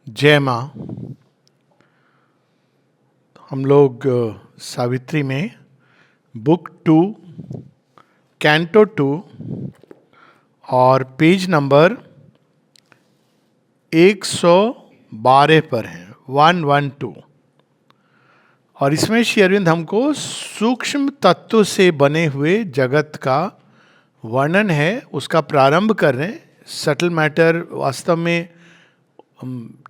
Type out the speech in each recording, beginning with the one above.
जय माँ। हम लोग सावित्री में बुक 2 कैंटो 2 और पेज नंबर 112 पर हैं, 112। और इसमें श्री अरविंद हमको सूक्ष्म तत्व से बने हुए जगत का वर्णन है, उसका प्रारंभ कर रहे हैं। सटल मैटर वास्तव में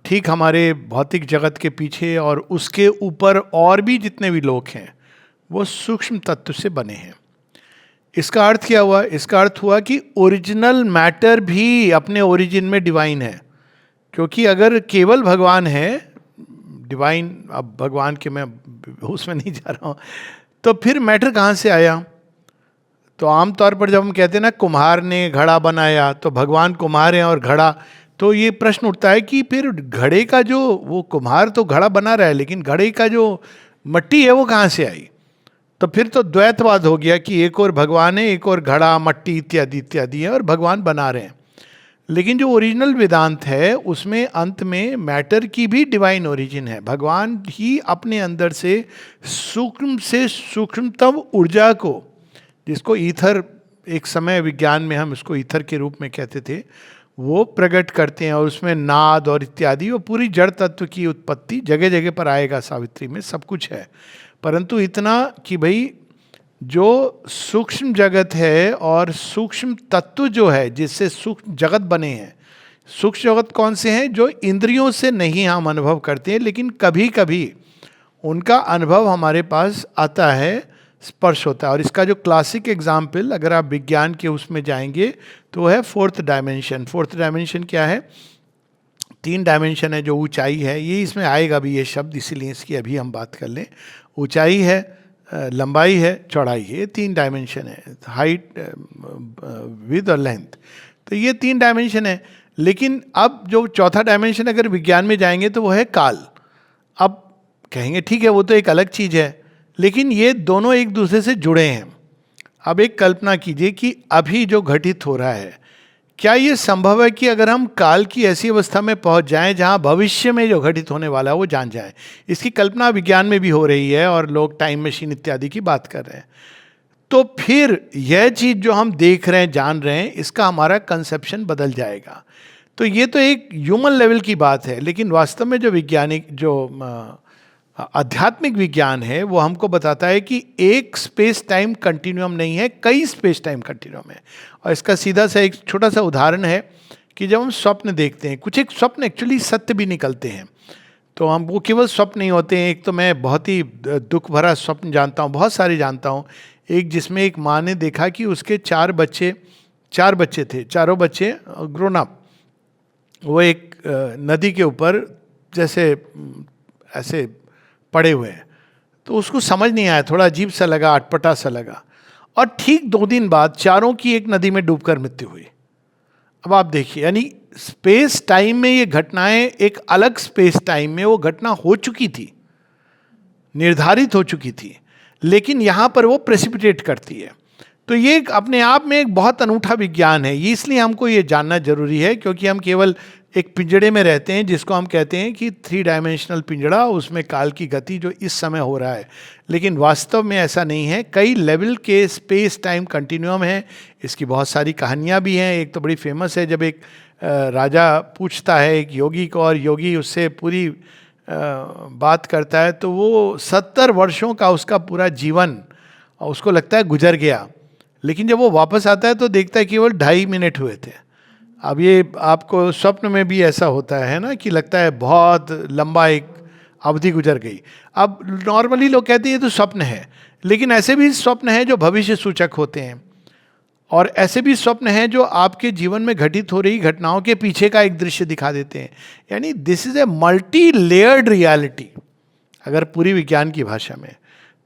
ठीक हमारे भौतिक जगत के पीछे और उसके ऊपर और भी जितने भी लोग हैं वो सूक्ष्म तत्व से बने हैं। इसका अर्थ क्या हुआ? इसका अर्थ हुआ कि ओरिजिनल मैटर भी अपने ओरिजिन में डिवाइन है। क्योंकि अगर केवल भगवान है, डिवाइन, अब भगवान के मैं उसमें नहीं जा रहा हूँ, तो फिर मैटर कहाँ से आया? तो आमतौर पर जब हम कहते हैं ना कुम्हार ने घड़ा बनाया, तो भगवान कुम्हार हैं और घड़ा, तो ये प्रश्न उठता है कि फिर घड़े का जो वो कुम्हार तो घड़ा बना रहा है, लेकिन घड़े का जो मट्टी है वो कहाँ से आई? तो फिर तो द्वैतवाद हो गया कि एक और भगवान है, एक और घड़ा मट्टी इत्यादि इत्यादि है और भगवान बना रहे हैं। लेकिन जो ओरिजिनल वेदांत है उसमें अंत में मैटर की भी डिवाइन ओरिजिन है। भगवान ही अपने अंदर से सूक्ष्मतम ऊर्जा को, जिसको ईथर, एक समय विज्ञान में हम इसको ईथर के रूप में कहते थे, वो प्रकट करते हैं। और उसमें नाद और इत्यादि, वो पूरी जड़ तत्व की उत्पत्ति जगह जगह पर आएगा, सावित्री में सब कुछ है। परंतु इतना कि भाई जो सूक्ष्म जगत है और सूक्ष्म तत्व जो है जिससे सूक्ष्म जगत बने हैं, सूक्ष्म जगत कौन से हैं? जो इंद्रियों से नहीं हम अनुभव करते हैं, लेकिन कभी कभी उनका अनुभव हमारे पास आता है, स्पर्श होता है। और इसका जो क्लासिक एग्जाम्पल, अगर आप विज्ञान के उसमें जाएंगे, तो वो है फोर्थ डायमेंशन। फोर्थ डायमेंशन क्या है? 3 डायमेंशन है। जो ऊंचाई है, ये इसमें आएगा भी ये शब्द, इसीलिए इसकी अभी हम बात कर लें। ऊंचाई है, लंबाई है, चौड़ाई है, ये 3 डायमेंशन है। हाइट, विड्थ और लेंथ, तो ये 3 डायमेंशन है। लेकिन अब जो चौथा डायमेंशन अगर विज्ञान में जाएंगे तो वो है काल। अब कहेंगे ठीक है, वो तो एक अलग चीज़ है, लेकिन ये दोनों एक दूसरे से जुड़े हैं। अब एक कल्पना कीजिए कि अभी जो घटित हो रहा है, क्या ये संभव है कि अगर हम काल की ऐसी अवस्था में पहुंच जाएं जहां भविष्य में जो घटित होने वाला है वो जान जाएं? इसकी कल्पना विज्ञान में भी हो रही है और लोग टाइम मशीन इत्यादि की बात कर रहे हैं। तो फिर यह चीज जो हम देख रहे हैं, जान रहे हैं, इसका हमारा कंसेप्शन बदल जाएगा। तो ये तो एक ह्यूमन लेवल की बात है, लेकिन वास्तव में जो वैज्ञानिक, जो आध्यात्मिक विज्ञान है, वो हमको बताता है कि एक स्पेस टाइम कंटिन्यूम नहीं है, कई स्पेस टाइम कंटिन्यूम है। और इसका सीधा सा एक छोटा सा उदाहरण है कि जब हम स्वप्न देखते हैं, कुछ एक स्वप्न एक्चुअली सत्य भी निकलते हैं, तो हम वो केवल स्वप्न नहीं होते हैं। एक तो मैं बहुत ही दुख भरा स्वप्न जानता हूँ, बहुत सारे जानता हूँ। एक जिसमें एक माँ ने देखा कि उसके 4 बच्चे थे, चारों बच्चे ग्रोन अप, वो एक नदी के ऊपर जैसे ऐसे पड़े हुए हैं। तो उसको समझ नहीं आया, थोड़ा अजीब सा लगा, अटपटा सा लगा। और ठीक 2 दिन बाद चारों की एक नदी में डूबकर मृत्यु हुई। अब आप देखिए, यानी स्पेस टाइम में ये घटनाएं, एक अलग स्पेस टाइम में वो घटना हो चुकी थी, निर्धारित हो चुकी थी, लेकिन यहां पर वो प्रेसिपिटेट करती है। तो ये अपने आप में एक बहुत अनूठा विज्ञान है। ये इसलिए हमको ये जानना जरूरी है क्योंकि हम केवल एक पिंजड़े में रहते हैं, जिसको हम कहते हैं कि 3 डायमेंशनल पिंजड़ा, उसमें काल की गति जो इस समय हो रहा है। लेकिन वास्तव में ऐसा नहीं है, कई लेवल के स्पेस टाइम कंटिन्यूम है। इसकी बहुत सारी कहानियाँ भी हैं। एक तो बड़ी फेमस है, जब एक राजा पूछता है एक योगी को, और योगी उससे पूरी बात करता है, तो वो 70 वर्षों का उसका पूरा जीवन उसको लगता है गुजर गया, लेकिन जब वो वापस आता है तो देखता है केवल 2.5 मिनट हुए थे। अब ये आपको स्वप्न में भी ऐसा होता है ना, कि लगता है बहुत लंबा एक अवधि गुजर गई। अब नॉर्मली लोग कहते हैं ये तो स्वप्न है, लेकिन ऐसे भी स्वप्न हैं जो भविष्य सूचक होते हैं, और ऐसे भी स्वप्न हैं जो आपके जीवन में घटित हो रही घटनाओं के पीछे का एक दृश्य दिखा देते हैं। यानी this is a multi layered reality, अगर पूरी विज्ञान की भाषा में।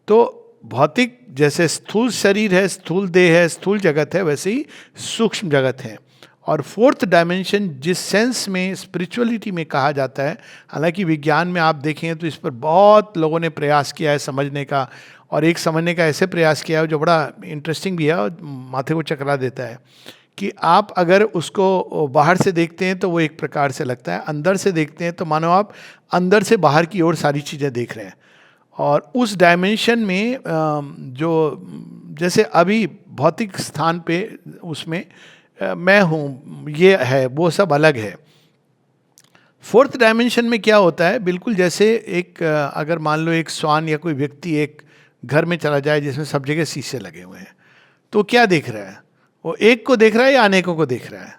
तो भौतिक जैसे स्थूल शरीर है, स्थूल देह है, स्थूल जगत है, वैसे ही सूक्ष्म जगत है। और फोर्थ डायमेंशन जिस सेंस में स्पिरिचुअलिटी में कहा जाता है, हालांकि विज्ञान में आप देखें तो इस पर बहुत लोगों ने प्रयास किया है समझने का, और एक समझने का ऐसे प्रयास किया है जो बड़ा इंटरेस्टिंग भी है और माथे को चकरा देता है, कि आप अगर उसको बाहर से देखते हैं तो वो एक प्रकार से लगता है, अंदर से देखते हैं तो मानो आप अंदर से बाहर की ओर सारी चीज़ें देख रहे हैं। और उस डायमेंशन में जो जैसे अभी भौतिक स्थान पे उसमें मैं हूँ, ये है, वो सब अलग है। फोर्थ डायमेंशन में क्या होता है, बिल्कुल जैसे एक अगर मान लो एक स्वान या कोई व्यक्ति एक घर में चला जाए जिसमें सब जगह शीशे लगे हुए हैं, तो क्या देख रहा है? वो एक को देख रहा है या अनेकों को देख रहा है?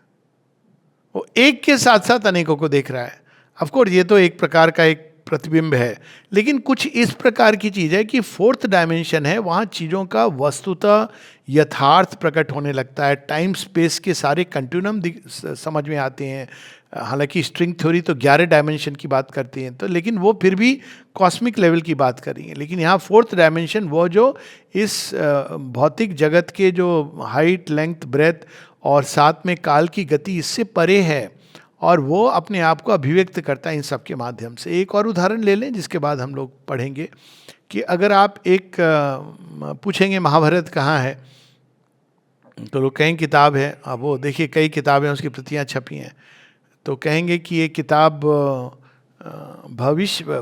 वो एक के साथ साथ अनेकों को देख रहा है। ऑफ कोर्स ये तो एक प्रकार का एक प्रतिबिंब है, लेकिन कुछ इस प्रकार की चीज है कि फोर्थ डायमेंशन है, वहाँ चीज़ों का वस्तुतः यथार्थ प्रकट होने लगता है। टाइम स्पेस के सारे कंटिन्यूम समझ में आते हैं। हालांकि स्ट्रिंग थ्योरी तो 11 डायमेंशन की बात करती है, तो लेकिन वो फिर भी कॉस्मिक लेवल की बात कर रही है। लेकिन यहाँ फोर्थ डायमेंशन वो जो इस भौतिक जगत के जो हाइट, लेंथ, ब्रेथ और साथ में काल की गति इससे परे है, और वो अपने आप को अभिव्यक्त करता है इन सब के माध्यम से। एक और उदाहरण ले लें जिसके बाद हम लोग पढ़ेंगे कि अगर आप एक पूछेंगे महाभारत कहाँ है, तो लोग कहेंगे किताब है। अब वो देखिए कई किताबें उसकी प्रतियां छपी हैं, तो कहेंगे कि ये किताब भविष्य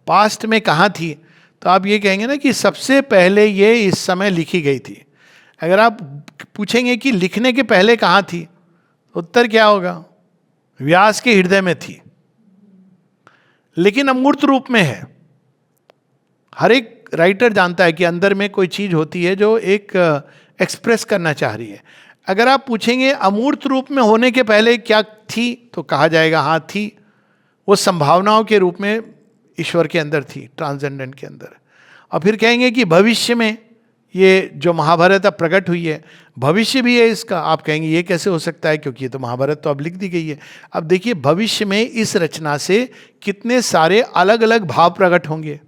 पास्ट में कहाँ थी, तो आप ये कहेंगे ना कि सबसे पहले ये इस समय लिखी गई थी। अगर आप पूछेंगे कि लिखने के पहले कहाँ थी, उत्तर क्या होगा? व्यास के हृदय में थी, लेकिन अमूर्त रूप में है। हर एक राइटर जानता है कि अंदर में कोई चीज होती है जो एक एक्सप्रेस करना चाह रही है। अगर आप पूछेंगे अमूर्त रूप में होने के पहले क्या थी, तो कहा जाएगा हाँ थी, वो संभावनाओं के रूप में ईश्वर के अंदर थी, ट्रांसेंडेंट के अंदर। और फिर कहेंगे कि भविष्य में ये जो महाभारत अब प्रकट हुई है, भविष्य भी है इसका। आप कहेंगे ये कैसे हो सकता है, क्योंकि ये तो महाभारत तो अब लिख दी गई है। अब देखिए भविष्य में इस रचना से कितने सारे अलग अलग भाव प्रकट होंगे।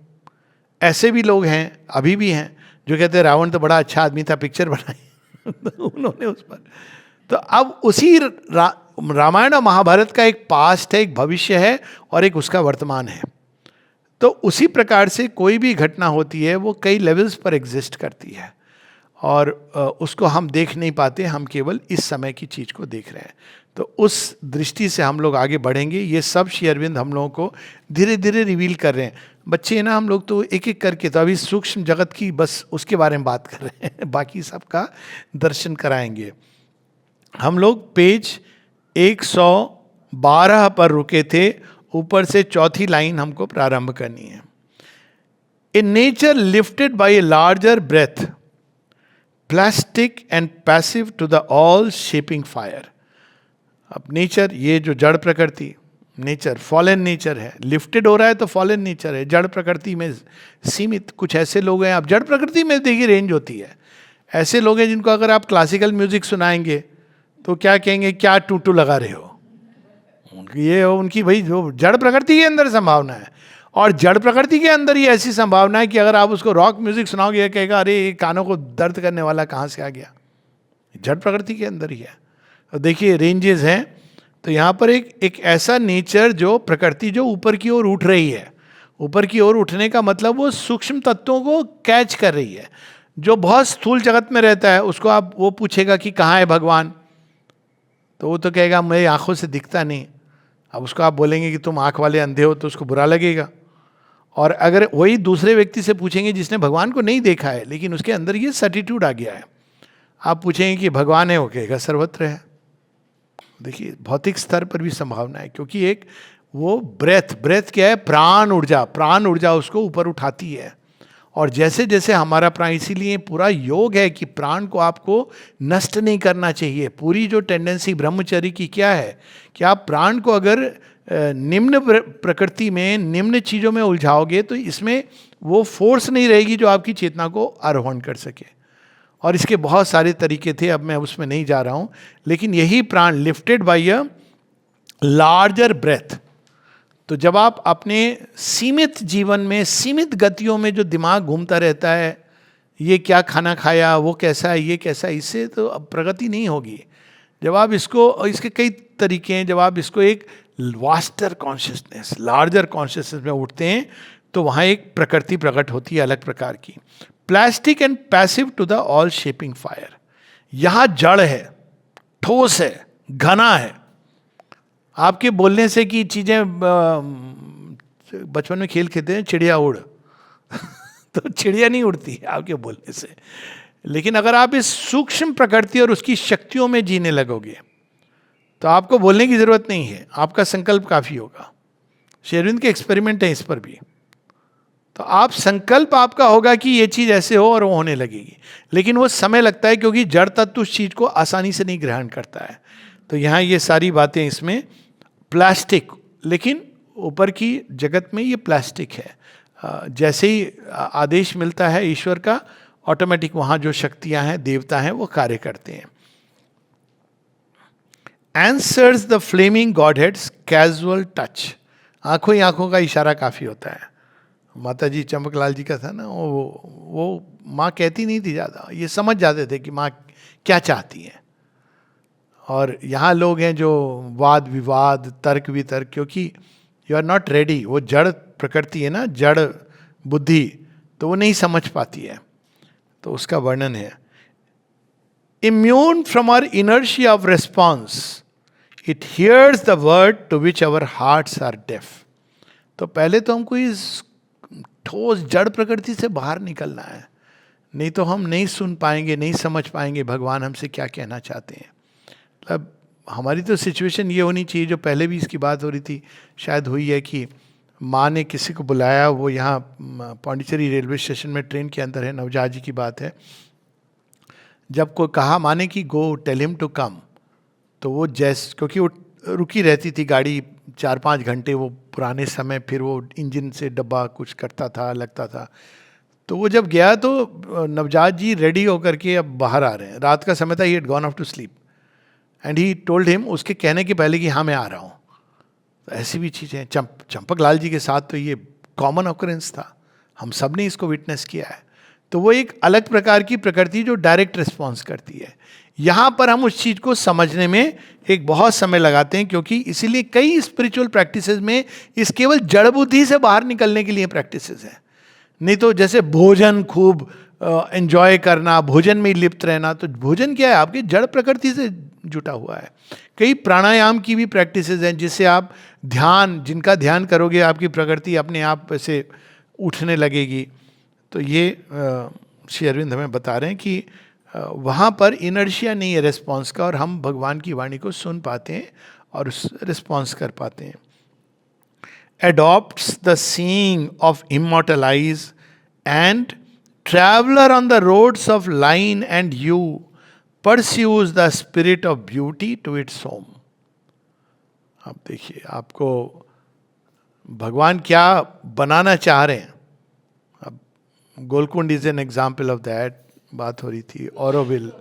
ऐसे भी लोग हैं, अभी भी हैं, जो कहते हैं रावण तो बड़ा अच्छा आदमी था, पिक्चर बनाई उन्होंने उस पर। तो अब उसी रामायण और महाभारत का एक पास्ट है, एक भविष्य है, और एक उसका वर्तमान है। तो उसी प्रकार से कोई भी घटना होती है वो कई लेवल्स पर एग्जिस्ट करती है, और उसको हम देख नहीं पाते, हम केवल इस समय की चीज़ को देख रहे हैं। तो उस दृष्टि से हम लोग आगे बढ़ेंगे। ये सब श्री अरविंद हम लोगों को धीरे धीरे रिवील कर रहे हैं। बच्चे ना हम लोग तो एक एक करके, तो अभी सूक्ष्म जगत की बस उसके बारे में बात कर रहे हैं, बाकी सबका दर्शन कराएंगे। हम लोग पेज 112 पर रुके थे, ऊपर से चौथी लाइन हमको प्रारंभ करनी है। A nature lifted by a larger breath, plastic and passive to the all shaping fire. अब नेचर, ये जो जड़ प्रकृति, नेचर फॉलन नेचर है, लिफ्टेड हो रहा है तो फॉलन नेचर है, जड़ प्रकृति में सीमित। कुछ ऐसे लोग हैं, आप जड़ प्रकृति में देखिए रेंज होती है। ऐसे लोग हैं जिनको अगर आप क्लासिकल म्यूजिक सुनाएंगे तो क्या कहेंगे, क्या टूटू लगा रहे हो। ये उनकी भाई जो जड़ प्रकृति के अंदर संभावना है, और जड़ प्रकृति के अंदर ही ऐसी संभावना है कि अगर आप उसको रॉक म्यूजिक सुनाओगे, ये कहेगा अरे ये कानों को दर्द करने वाला कहाँ से आ गया। जड़ प्रकृति के अंदर ही है। तो देखिए रेंजेस हैं। तो यहाँ पर एक ऐसा नेचर जो प्रकृति जो ऊपर की ओर उठ रही है। ऊपर की ओर उठने का मतलब वो सूक्ष्म तत्वों को कैच कर रही है। जो बहुत स्थूल जगत में रहता है उसको आप वो पूछेगा कि कहाँ है भगवान, तो वो तो कहेगा मेरी आंखों से दिखता नहीं। अब उसको आप बोलेंगे कि तुम आंख वाले अंधे हो, तो उसको बुरा लगेगा। और अगर वही दूसरे व्यक्ति से पूछेंगे जिसने भगवान को नहीं देखा है लेकिन उसके अंदर ये सर्टिट्यूड आ गया है, आप पूछेंगे कि भगवान है, वो कहेगा सर्वत्र है। देखिए भौतिक स्तर पर भी संभावना है, क्योंकि एक वो ब्रेथ क्या है, प्राण ऊर्जा उसको ऊपर उठाती है। और जैसे जैसे हमारा प्राण, इसीलिए पूरा योग है कि प्राण को आपको नष्ट नहीं करना चाहिए। पूरी जो टेंडेंसी ब्रह्मचर्य की क्या है कि आप प्राण को अगर निम्न प्रकृति में, निम्न चीज़ों में उलझाओगे तो इसमें वो फोर्स नहीं रहेगी जो आपकी चेतना को आरोहण कर सके। और इसके बहुत सारे तरीके थे, अब मैं उसमें नहीं जा रहा हूँ। लेकिन यही प्राण lifted by a larger breath. तो जब आप अपने सीमित जीवन में, सीमित गतियों में जो दिमाग घूमता रहता है, ये क्या खाना खाया, वो कैसा है, ये कैसा है, इससे तो अब प्रगति नहीं होगी। जब आप इसको, इसके कई तरीके हैं, जब आप इसको एक वास्टर कॉन्शियसनेस, लार्जर कॉन्शियसनेस में उठते हैं तो वहाँ एक प्रकृति प्रकट होती है अलग प्रकार की। Plastic and passive to the all shaping fire. यहाँ जड़ है, ठोस है, घना है। आपके बोलने से कि चीजें, बचपन में खेल खेलते हैं चिड़िया उड़ तो चिड़िया नहीं उड़ती है आपके बोलने से। लेकिन अगर आप इस सूक्ष्म प्रकृति और उसकी शक्तियों में जीने लगोगे तो आपको बोलने की जरूरत नहीं है, आपका संकल्प काफी होगा। श्री अरविंद के एक्सपेरिमेंट है इस पर भी। तो आप संकल्प आपका होगा कि ये चीज ऐसे हो और वो होने लगेगी, लेकिन वो समय लगता है क्योंकि जड़ तत्व उस चीज को आसानी से नहीं ग्रहण करता है। तो यहाँ ये सारी बातें इसमें प्लास्टिक, लेकिन ऊपर की जगत में ये प्लास्टिक है। जैसे ही आदेश मिलता है ईश्वर का, ऑटोमेटिक वहां जो शक्तियां हैं, देवता हैं, वो कार्य करते हैं। Answers the flaming godhead's casual touch. आंखों ही आंखों का इशारा काफी होता है। माता जी चंपकलाल जी का था ना, वो माँ कहती नहीं थी ज़्यादा, ये समझ जाते थे कि माँ क्या चाहती है। और यहाँ लोग हैं जो वाद विवाद, तर्क वितर्क, क्योंकि यू आर नॉट रेडी, वो जड़ प्रकृति है ना, जड़ बुद्धि, तो वो नहीं समझ पाती है। तो उसका वर्णन है, immune from our inertia of response it hears the word to which our hearts are deaf. तो पहले तो हमको इस ठोस जड़ प्रकृति से बाहर निकलना है, नहीं तो हम नहीं सुन पाएंगे, नहीं समझ पाएंगे भगवान हमसे क्या कहना चाहते हैं। मतलब हमारी तो सिचुएशन ये होनी चाहिए, जो पहले भी इसकी बात हो रही थी, शायद हुई है, कि माँ ने किसी को बुलाया, वो यहाँ पांडिचेरी रेलवे स्टेशन में ट्रेन के अंदर है, नवजात जी की बात है। जब कोई कहा माँ ने कि go tell him to come, तो वो क्योंकि वो रुकी रहती थी गाड़ी 4-5 घंटे, वो पुराने समय, फिर वो इंजन से डब्बा कुछ करता था, लगता था। तो वो जब गया तो नवजात जी रेडी होकर के अब बाहर आ रहे हैं, रात का समय था, he had gone off to sleep and he told him, उसके कहने के पहले कि हाँ मैं आ रहा हूँ। तो ऐसी भी चीज़ें चंपक लाल जी के साथ तो ये कॉमन ऑकरेंस था, हम सब ने इसको विटनेस किया है। तो वो एक अलग प्रकार की प्रकृति जो डायरेक्ट रिस्पॉन्स करती है। यहाँ पर हम उस चीज़ को समझने में एक बहुत समय लगाते हैं, क्योंकि इसीलिए कई स्पिरिचुअल प्रैक्टिसेस में इस केवल जड़ बुद्धि से बाहर निकलने के लिए प्रैक्टिसेस है। नहीं तो जैसे भोजन खूब एंजॉय करना, भोजन में ही लिप्त रहना, तो भोजन क्या है, आपकी जड़ प्रकृति से जुटा हुआ है। कई प्राणायाम की भी प्रैक्टिसेस हैं, जिससे आप ध्यान, जिनका ध्यान करोगे आपकी प्रकृति अपने आप ऐसे उठने लगेगी। तो ये श्री अरविंद हमें बता रहे हैं कि वहाँ पर इनर्शिया नहीं है रिस्पॉन्स का, और हम भगवान की वाणी को सुन पाते हैं और रिस्पॉन्स कर पाते हैं। Adopts the seeing of immortal eyes and traveler on the roads of line and hue pursues the spirit of beauty to its home. अब देखिए आपको भगवान क्या बनाना चाह रहे हैं। अब Golconda is an example of that, बात हो रही थी, ऑरोविल।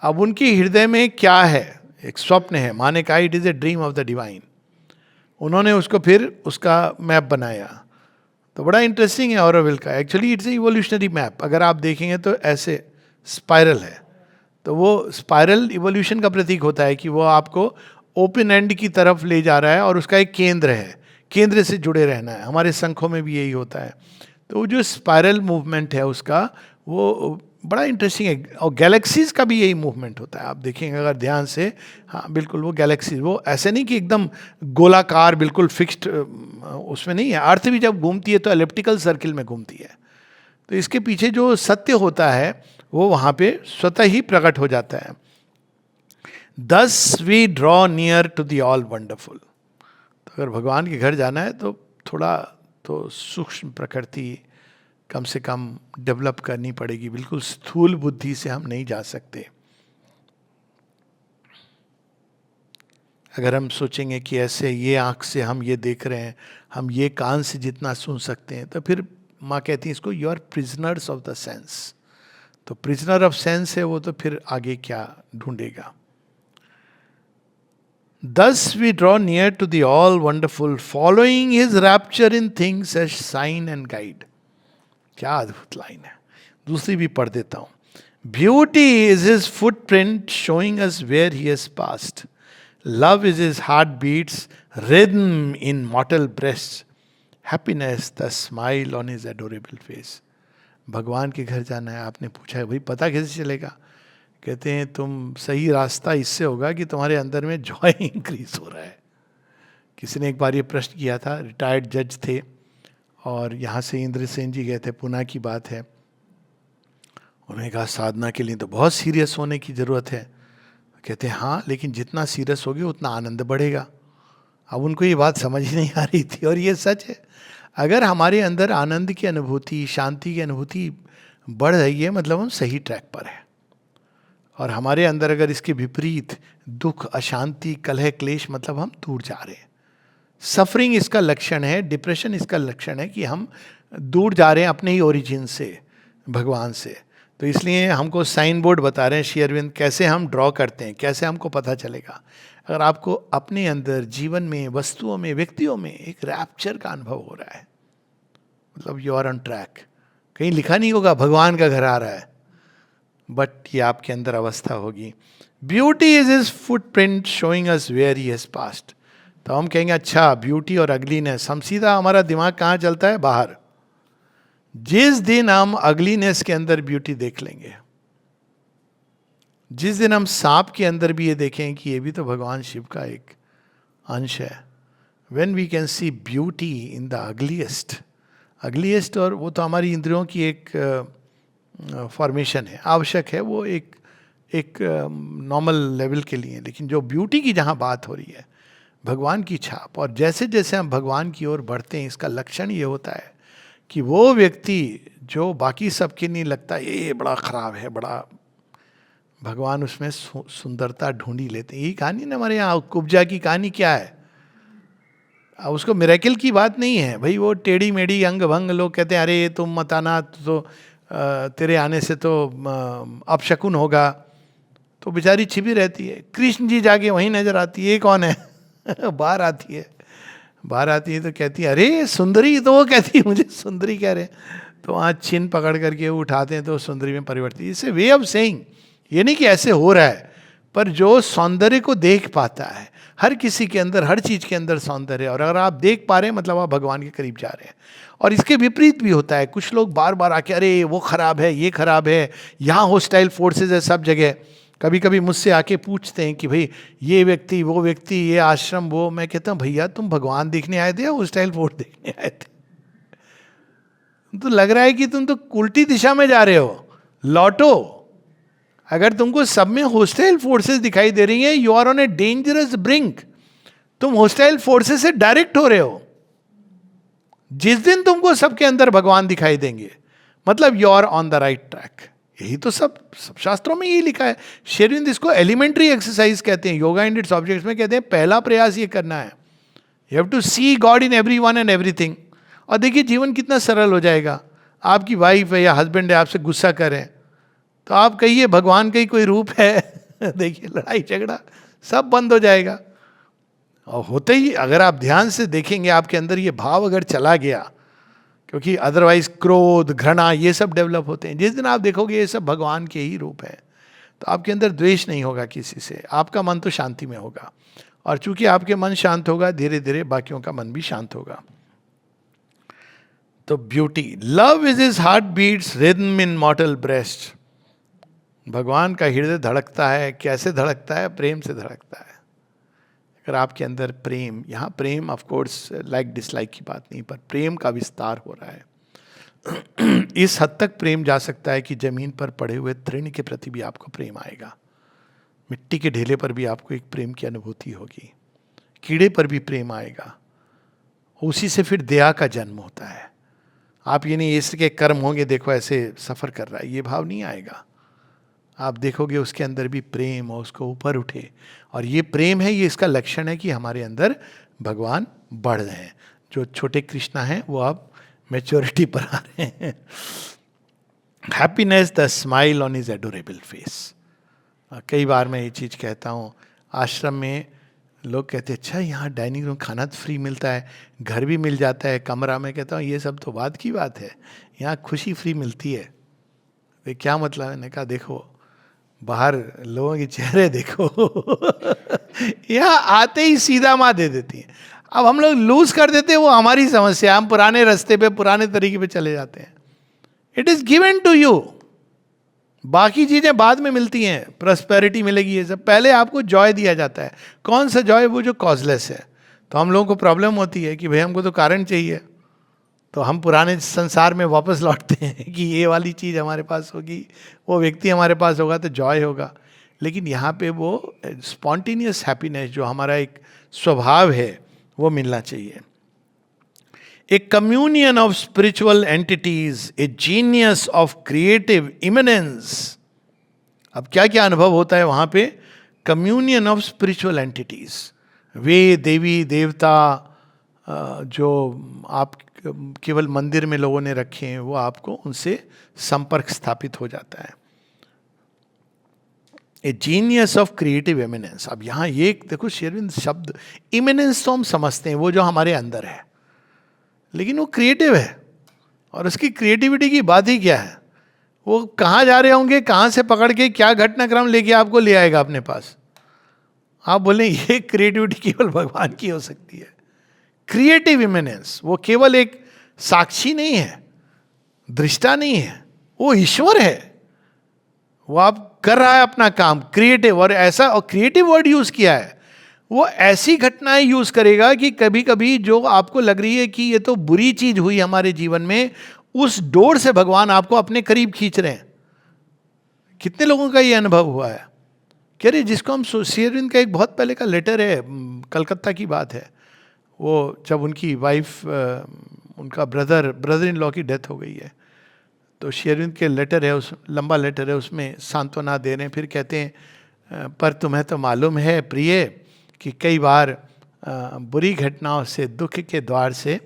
अब उनकी हृदय में क्या है, एक स्वप्न है, माने कहा it is a dream of the divine. उन्होंने उसको फिर उसका मैप बनाया। तो बड़ा इंटरेस्टिंग है ऑरोविल का, एक्चुअली इट्स इवोल्यूशनरी मैप। अगर आप देखेंगे तो ऐसे स्पाइरल है, तो वो स्पाइरल इवोल्यूशन का प्रतीक होता है कि वो आपको ओपन एंड की तरफ ले जा रहा है, और उसका एक केंद्र है, केंद्र से जुड़े रहना है। हमारे शंखों में भी यही होता है। तो वो जो स्पाइरल मूवमेंट है उसका, वो बड़ा इंटरेस्टिंग है। और गैलेक्सीज का भी यही मूवमेंट होता है, आप देखेंगे अगर ध्यान से। हाँ बिल्कुल, वो गैलेक्सीज, वो ऐसे नहीं कि एकदम गोलाकार बिल्कुल फिक्स्ड उसमें नहीं है। अर्थ भी जब घूमती है तो एलिप्टिकल सर्किल में घूमती है। तो इसके पीछे जो सत्य होता है वो वहाँ पे स्वतः ही प्रकट हो जाता है। Thus we draw near to the all wonderful. तो अगर भगवान के घर जाना है तो थोड़ा तो सूक्ष्म प्रकृति कम से कम डेवलप करनी पड़ेगी, बिल्कुल स्थूल बुद्धि से हम नहीं जा सकते। अगर हम सोचेंगे कि ऐसे ये आँख से हम ये देख रहे हैं, हम ये कान से जितना सुन सकते हैं, तो फिर माँ कहती है इसको you are prisoners of the sense. तो प्रिजनर ऑफ सेंस है वो, तो फिर आगे क्या ढूंढेगा। Thus we draw near to the all wonderful, following his rapture in things as sign and guide. क्या अद्भुत लाइन है, दूसरी भी पढ़ देता हूं। Beauty is his footprint showing us where he has passed. Love is his heartbeats, rhythm in mortal breasts. Happiness the smile on his adorable face. भगवान के घर जाना है, आपने पूछा है भाई पता कैसे चलेगा? कहते हैं तुम सही रास्ता इससे होगा कि तुम्हारे अंदर में जॉय इंक्रीज हो रहा है। किसी ने एक बार ये प्रश्न किया था, रिटायर्ड जज थे और यहाँ से इंद्र सेन जी गए थे, पुणे की बात है। उन्होंने कहा साधना के लिए तो बहुत सीरियस होने की ज़रूरत है। कहते हैं हाँ, लेकिन जितना सीरियस होगे उतना आनंद बढ़ेगा। अब उनको ये बात समझ ही नहीं आ रही थी, और ये सच है। अगर हमारे अंदर आनंद की अनुभूति, शांति की अनुभूति बढ़ रही है, मतलब हम सही ट्रैक पर हैं। और हमारे अंदर अगर इसके विपरीत दुख, अशांति, कलह, क्लेश, मतलब हम दूर जा रहे हैं। सफरिंग इसका लक्षण है, डिप्रेशन इसका लक्षण है कि हम दूर जा रहे हैं अपने ही ओरिजिन से, भगवान से। तो इसलिए हमको साइन बोर्ड बता रहे हैं श्री अरविंद, कैसे हम ड्रॉ करते हैं, कैसे हमको पता चलेगा। अगर आपको अपने अंदर, जीवन में, वस्तुओं में, व्यक्तियों में एक रैप्चर का अनुभव हो रहा है, मतलब यू आर ऑन ट्रैक। कहीं लिखा नहीं होगा भगवान का घर आ रहा है, बट ये आपके अंदर अवस्था होगी। Beauty is his footprint showing us where he has passed. तो हम कहेंगे अच्छा ब्यूटी और अगलीनेस, हम सीधा, हमारा दिमाग कहाँ चलता है, बाहर। जिस दिन हम अगलीनेस के अंदर ब्यूटी देख लेंगे, जिस दिन हम सांप के अंदर भी ये देखें कि ये भी तो भगवान शिव का एक अंश है, when we can see beauty in the ugliest, और वो तो हमारी इंद्रियों की एक फॉर्मेशन है, आवश्यक है, वो एक नॉर्मल लेवल के लिए। लेकिन जो ब्यूटी की जहाँ बात हो रही है, भगवान की छाप, और जैसे जैसे हम भगवान की ओर बढ़ते हैं, इसका लक्षण ये होता है कि वो व्यक्ति जो बाकी सबके नहीं लगता ये बड़ा खराब है, बड़ा, भगवान उसमें सुंदरता ढूंढी लेते हैं। यही कहानी ना हमारे यहाँ कुब्जा की कहानी क्या है। अब उसको मिरेकल की बात नहीं है भाई, वो टेढ़ी मेढ़ी अंग भंग, लोग कहते हैं अरे तुम मत आना, तो तेरे आने से तो अपशकुन होगा, तो बेचारी छिपी रहती है। कृष्ण जी जाके वहीं नजर आती है, ये कौन है बाहर आती है, तो कहती है अरे सुंदरी, तो वो कहती है मुझे सुंदरी कह रहे हैं, तो वहाँ छिन पकड़ करके उठाते हैं तो सुंदरी में परिवर्तित। इसे वे ऑफ सेइंग, ये नहीं कि ऐसे हो रहा है, पर जो सौंदर्य को देख पाता है, हर किसी के अंदर, हर चीज के अंदर सौंदर्य, और अगर आप देख पा रहे हैं मतलब आप भगवान के करीब जा रहे हैं। और इसके विपरीत भी होता है, कुछ लोग बार बार आके अरे वो खराब है, ये खराब है, यहाँ हॉस्टाइल फोर्सेस है सब जगह। कभी कभी मुझसे आके पूछते हैं कि भाई ये व्यक्ति, वो व्यक्ति, ये आश्रम, वो। मैं कहता हूँ भैया तुम भगवान देखने आए थे या हॉस्टाइल फोर्स देखने आए थे? तो लग रहा है कि तुम तो उल्टी दिशा में जा रहे हो, लौटो। अगर तुमको सब में हॉस्टाइल फोर्सेस दिखाई दे रही हैं, you are on a dangerous brink. तुम हॉस्टाइल फोर्सेस से डायरेक्ट हो रहे हो। जिस दिन तुमको सबके अंदर भगवान दिखाई देंगे, मतलब you are on the right track. यही तो सब शास्त्रों में यही लिखा है। श्री अरविंद इसको एलिमेंट्री एक्सरसाइज कहते हैं, योगा एंड इट्स ऑब्जेक्ट्स में कहते हैं पहला प्रयास ये करना है, you have to see god in everyone and everything. और देखिए जीवन कितना सरल हो जाएगा। आपकी वाइफ है या हस्बैंड है आपसे गुस्सा करें, तो आप कहिए भगवान का ही कोई रूप है देखिए लड़ाई झगड़ा सब बंद हो जाएगा। और होते ही अगर आप ध्यान से देखेंगे, आपके अंदर ये भाव अगर चला गया, क्योंकि अदरवाइज क्रोध, घृणा, ये सब डेवलप होते हैं। जिस दिन आप देखोगे ये सब भगवान के ही रूप है, तो आपके अंदर द्वेष नहीं होगा किसी से, आपका मन तो शांति में होगा। और चूंकि आपके मन शांत होगा, धीरे धीरे बाकियों का मन भी शांत होगा। तो beauty, love is his heart beats rhythm in mortal breast. भगवान का हृदय धड़कता है, कैसे धड़कता है? प्रेम से धड़कता है। अगर आपके अंदर प्रेम, यहाँ प्रेम ऑफ कोर्स लाइक डिसलाइक की बात नहीं, पर प्रेम का विस्तार हो रहा है इस हद तक प्रेम जा सकता है कि जमीन पर पड़े हुए तृण के प्रति भी आपको प्रेम आएगा, मिट्टी के ढेले पर भी आपको एक प्रेम की अनुभूति होगी, कीड़े पर भी प्रेम आएगा। उसी से फिर दया का जन्म होता है। आप ये नहीं इसके कर्म होंगे देखो ऐसे सफर कर रहा है, ये भाव नहीं आएगा। आप देखोगे उसके अंदर भी प्रेम, और उसको ऊपर उठे, और ये प्रेम है, ये इसका लक्षण है कि हमारे अंदर भगवान बढ़ रहे हैं। जो छोटे कृष्णा हैं वो अब मैच्योरिटी पर आ रहे हैं। Happiness the smile on his adorable face. कई बार मैं ये चीज़ कहता हूँ, आश्रम में लोग कहते हैं अच्छा यहाँ डाइनिंग रूम खाना तो फ्री मिलता है, घर भी मिल जाता है, कमरा। में कहता हूँ ये सब तो बात की बात है, यहाँ खुशी फ्री मिलती है। तो क्या मतलब? मैंने कहा देखो बाहर लोगों के चेहरे देखो यहाँ आते ही सीधा माँ दे देती है। अब हम लोग लूज कर देते हैं, वो हमारी समस्या, हम पुराने रास्ते पे, पुराने तरीके पे चले जाते हैं। It is given to you, बाकी चीजें बाद में मिलती हैं, प्रॉस्पेरिटी मिलेगी, ये सब, पहले आपको जॉय दिया जाता है। कौन सा जॉय? वो जो कॉजलेस है। तो हम लोगों को प्रॉब्लम होती है कि भाई हमको तो कारण चाहिए, तो हम पुराने संसार में वापस लौटते हैं कि ये वाली चीज़ हमारे पास होगी, वो व्यक्ति हमारे पास होगा तो जॉय होगा। लेकिन यहाँ पे वो स्पॉन्टेनियस हैप्पीनेस जो हमारा एक स्वभाव है वो मिलना चाहिए। A communion of spiritual entities, a genius of creative eminence. अब क्या क्या अनुभव होता है वहाँ पे? कम्युनियन ऑफ स्पिरिचुअल एंटिटीज, वे देवी देवता जो आप केवल मंदिर में लोगों ने रखे हैं, वो आपको उनसे संपर्क स्थापित हो जाता है। ए जीनियस ऑफ क्रिएटिव इमिनेंस। अब यहाँ ये देखो शेरविंद शब्द इमिनेंस तो हम समझते हैं वो जो हमारे अंदर है, लेकिन वो क्रिएटिव है। और उसकी क्रिएटिविटी की बात ही क्या है? वो कहाँ जा रहे होंगे, कहाँ से पकड़ के क्या घटनाक्रम लेके आपको ले आएगा अपने पास। आप बोलें ये क्रिएटिविटी केवल भगवान की हो सकती है। क्रिएटिव इमिनेंस, वो केवल एक साक्षी नहीं है, दृष्टा नहीं है, वो ईश्वर है। वो आप कर रहा है अपना काम, क्रिएटिव। और ऐसा, और क्रिएटिव वर्ड यूज किया है, वो ऐसी घटनाएं यूज करेगा कि कभी कभी जो आपको लग रही है कि ये तो बुरी चीज हुई हमारे जीवन में, उस डोर से भगवान आपको अपने करीब खींच रहे हैं। कितने लोगों का ये अनुभव हुआ है? कह रहे जिसको हम शेरविंद का एक बहुत पहले का लेटर है, कलकत्ता की बात है, वो जब उनकी वाइफ, उनका ब्रदर इन लॉ की डेथ हो गई है, तो शेरविंद के लेटर है, उस लंबा लेटर है, उसमें सांत्वना दे रहे हैं। फिर कहते हैं पर तुम्हें तो मालूम है प्रिय कि कई बार बुरी घटनाओं से, दुख के द्वार से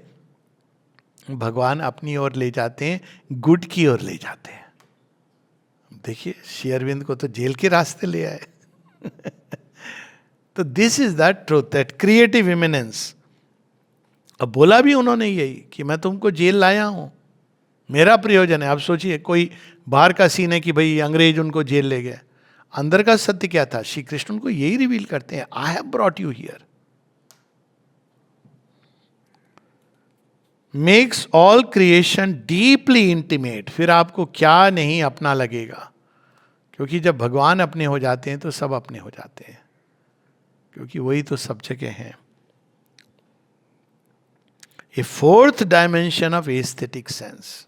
भगवान अपनी ओर ले जाते हैं, गुड की ओर ले जाते हैं। देखिए शेरविंद को तो जेल के रास्ते ले आए। तो this is the truth, that creative eminence. अब बोला भी उन्होंने यही कि मैं तुमको जेल लाया हूं, मेरा प्रयोजन है। आप सोचिए कोई बाहर का सीन है कि भाई अंग्रेज उनको जेल ले गए, अंदर का सत्य क्या था? श्री कृष्ण उनको यही रिवील करते हैं, I have brought you here. Makes all creation deeply intimate. फिर आपको क्या नहीं अपना लगेगा, क्योंकि जब भगवान अपने हो जाते हैं तो सब अपने हो जाते हैं, क्योंकि वही तो सब जगह हैं। A fourth dimension of aesthetic sense,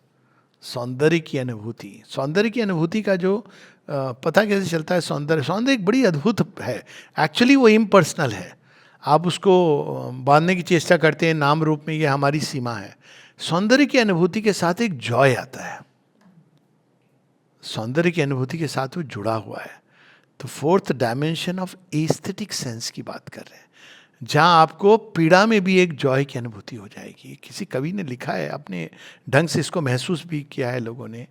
सौंदर्य की अनुभूति। सौंदर्य की अनुभूति का जो पता कैसे चलता है? सौंदर्य एक बड़ी अद्भुत है। एक्चुअली वो इम्पर्सनल है, आप उसको बांधने की चेष्टा करते हैं नाम रूप में, ये हमारी सीमा है। सौंदर्य की अनुभूति के साथ एक जॉय आता है, सौंदर्य की अनुभूति के साथ वो जुड़ा हुआ है। तो fourth dimension of aesthetic sense की बात कर रहे हैं, जहाँ आपको पीड़ा में भी एक जॉय की अनुभूति हो जाएगी। किसी कवि ने लिखा है, अपने ढंग से इसको महसूस भी किया है लोगों ने,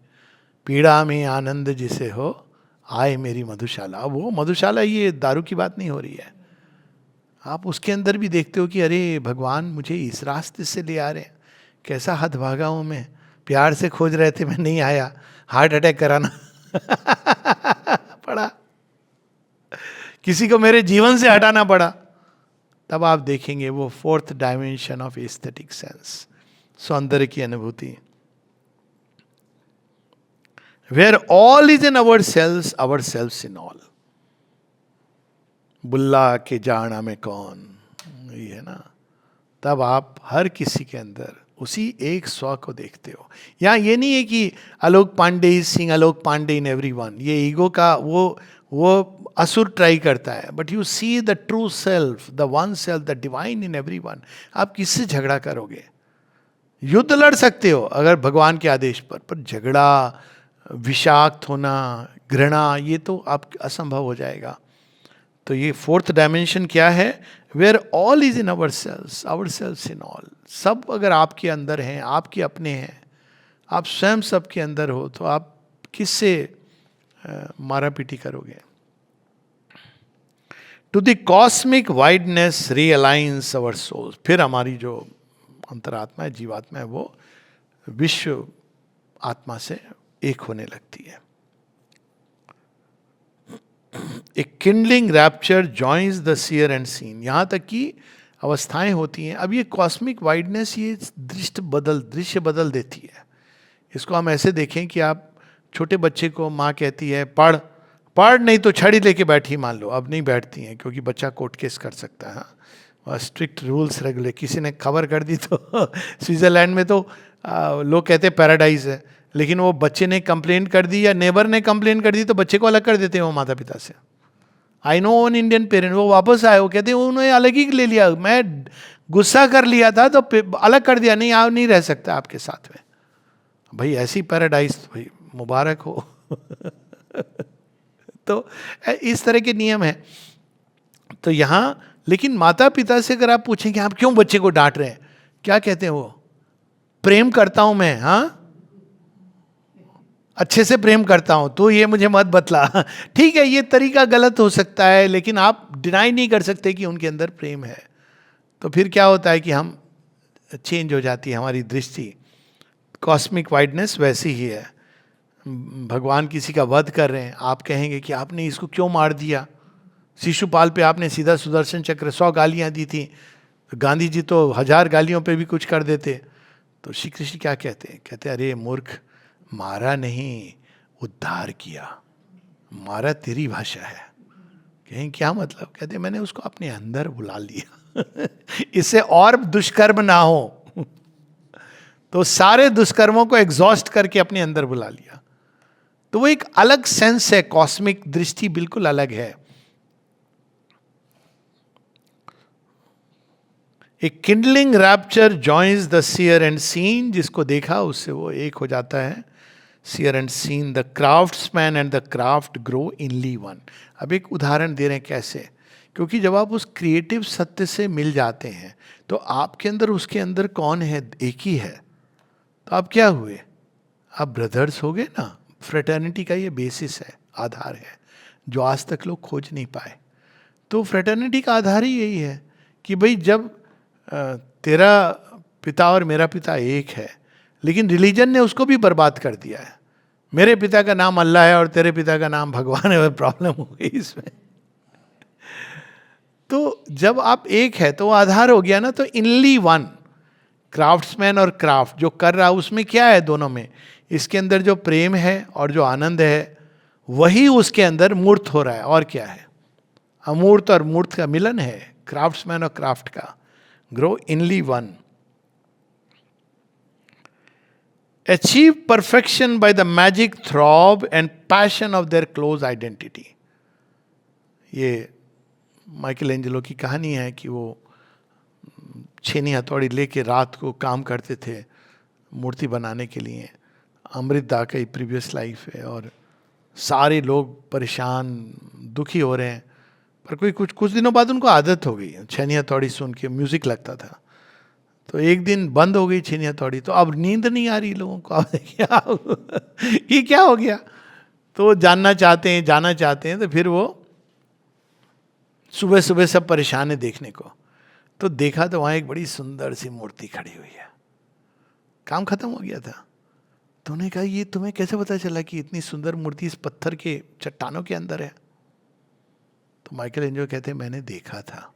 पीड़ा में आनंद जिसे हो आए मेरी मधुशाला। वो मधुशाला, ये दारू की बात नहीं हो रही है। आप उसके अंदर भी देखते हो कि अरे भगवान मुझे इस रास्ते से ले आ रहे हैं, कैसा हदभागा हूँ मैं, प्यार से खोज रहे थे, मैं नहीं आया, हार्ट अटैक कराना पड़ा, किसी को मेरे जीवन से हटाना पड़ा। तब आप देखेंगे वो fourth dimension of aesthetic sense, सौंदर्य की अनुभूति। Where all is in our sales in all. Bulla के जाना में कौन, ये है ना। तब आप हर किसी के अंदर उसी एक स्व को देखते हो। यहाँ ये नहीं है कि Alok Pandey is seeing Alok Pandey in everyone, ये ईगो का वो असुर ट्राई करता है। But you see the true self, the one self, the divine in everyone. आप किससे झगड़ा करोगे? युद्ध लड़ सकते हो अगर भगवान के आदेश पर झगड़ा, विषाक्त होना, घृणा, ये तो आप असंभव हो जाएगा। तो ये फोर्थ डायमेंशन क्या है? Where all is in our sales in all. सब अगर आपके अंदर हैं, आपके अपने हैं, आप स्वयं सबके अंदर हो, तो आप किससे मारा पीटी करोगे? To the cosmic wideness realigns our soul. फिर हमारी जो अंतरात्मा है, जीवात्मा है, वो विश्व आत्मा से एक होने लगती है। A kindling rapture joins the seer and seen. यहाँ तक कि अवस्थाएं होती हैं। अब ये कॉस्मिक वाइडनेस, ये दृश्य बदल देती है। इसको हम ऐसे देखें कि आप छोटे बच्चे को माँ कहती है पढ़, पढ़ नहीं तो छड़ी लेके बैठी, मान लो अब नहीं बैठती हैं क्योंकि बच्चा कोर्ट केस कर सकता है। हाँ, और स्ट्रिक्ट रूल्स रेगुले, किसी ने खबर कर दी तो स्विट्जरलैंड में तो लोग कहते हैं पैराडाइज है, लेकिन वो बच्चे ने कंप्लेन कर दी या नेबर ने कंप्लेन कर दी तो बच्चे को अलग कर देते हैं वो माता पिता से। I know one Indian parent, वो वापस आए, वो कहते हैं उन्होंने अलग ही ले लिया, मैं गुस्सा कर लिया था तो अलग कर दिया, नहीं आप नहीं रह सकता आपके साथ में। भाई ऐसी पैराडाइज भाई मुबारक हो। तो इस तरह के नियम है। तो यहाँ लेकिन माता पिता से अगर आप पूछें कि आप क्यों बच्चे को डांट रहे हैं, क्या कहते हैं वो, प्रेम करता हूं मैं, हाँ अच्छे से प्रेम करता हूं तो ये मुझे मत बतला। ठीक है, ये तरीका गलत हो सकता है, लेकिन आप डिनाई नहीं कर सकते कि उनके अंदर प्रेम है। तो फिर क्या होता है कि हम चेंज हो जाती है हमारी दृष्टि। कॉस्मिक वाइडनेस वैसी ही है। भगवान किसी का वध कर रहे हैं, आप कहेंगे कि आपने इसको क्यों मार दिया, शिशुपाल पे आपने सीधा सुदर्शन चक्र 100 गालियां दी थी, गांधी जी तो 1000 गालियों पे भी कुछ कर देते। तो श्री कृष्ण क्या कहते हैं, कहते अरे मूर्ख, मारा नहीं उद्धार किया, मारा तेरी भाषा है। कहें क्या मतलब, कहते मैंने उसको अपने अंदर बुला लिया। इससे और दुष्कर्म ना हो। तो सारे दुष्कर्मों को एग्जॉस्ट करके अपने अंदर बुला लिया। तो वो एक अलग सेंस है, कॉस्मिक दृष्टि बिल्कुल अलग है। A kindling rapture joins the seer and seen, जिसको देखा उससे वो एक हो जाता है। Seer and seen, the craftsman and the craft grow inly one. अब एक उदाहरण दे रहे हैं कैसे, क्योंकि जब आप उस क्रिएटिव सत्य से मिल जाते हैं तो आपके अंदर उसके अंदर कौन है, एक ही है। तो आप क्या हुए, आप ब्रदर्स हो गए ना। फ्रेटर्निटी का ये बेसिस है, आधार है, जो आज तक लोग खोज नहीं पाए। तो फ्रेटर्निटी का आधार ही यही है कि भाई जब तेरा पिता और मेरा पिता एक है, लेकिन रिलीजन ने उसको भी बर्बाद कर दिया है। मेरे पिता का नाम अल्लाह है और तेरे पिता का नाम भगवान है, प्रॉब्लम हो गई इसमें। तो जब आप एक है तो वो आधार हो गया ना। तो इनली वन, क्राफ्ट्समैन और क्राफ्ट जो कर रहा उसमें क्या है, दोनों में इसके अंदर जो प्रेम है और जो आनंद है वही उसके अंदर मूर्त हो रहा है। और क्या है, अमूर्त और मूर्त का मिलन है, क्राफ्ट्समैन और क्राफ्ट का। Grow inly one, achieve perfection by the magic throb and passion of their close identity. ये माइकल एंजेलो की कहानी है कि वो छेनी हथौड़ी लेके रात को काम करते थे मूर्ति बनाने के लिए। अमृत दा का प्रीवियस लाइफ है और सारे लोग परेशान दुखी हो रहे हैं, पर कोई कुछ दिनों बाद उनको आदत हो गई छेनी हथौड़ी सुन के, म्यूजिक लगता था। तो एक दिन बंद हो गई छेनी हथौड़ी, तो अब नींद नहीं आ रही लोगों को। अब क्या ये क्या हो गया, तो जानना चाहते हैं, जाना चाहते हैं। तो फिर वो सुबह सुबह सब परेशान है देखने को। तो देखा तो वहाँ एक बड़ी सुंदर सी मूर्ति खड़ी हुई है। काम खत्म हो गया था। तो उन्होंने कहा ये तुम्हें कैसे पता चला कि इतनी सुंदर मूर्ति इस पत्थर के चट्टानों के अंदर है। तो माइकल एंजेलो कहते हैं मैंने देखा था।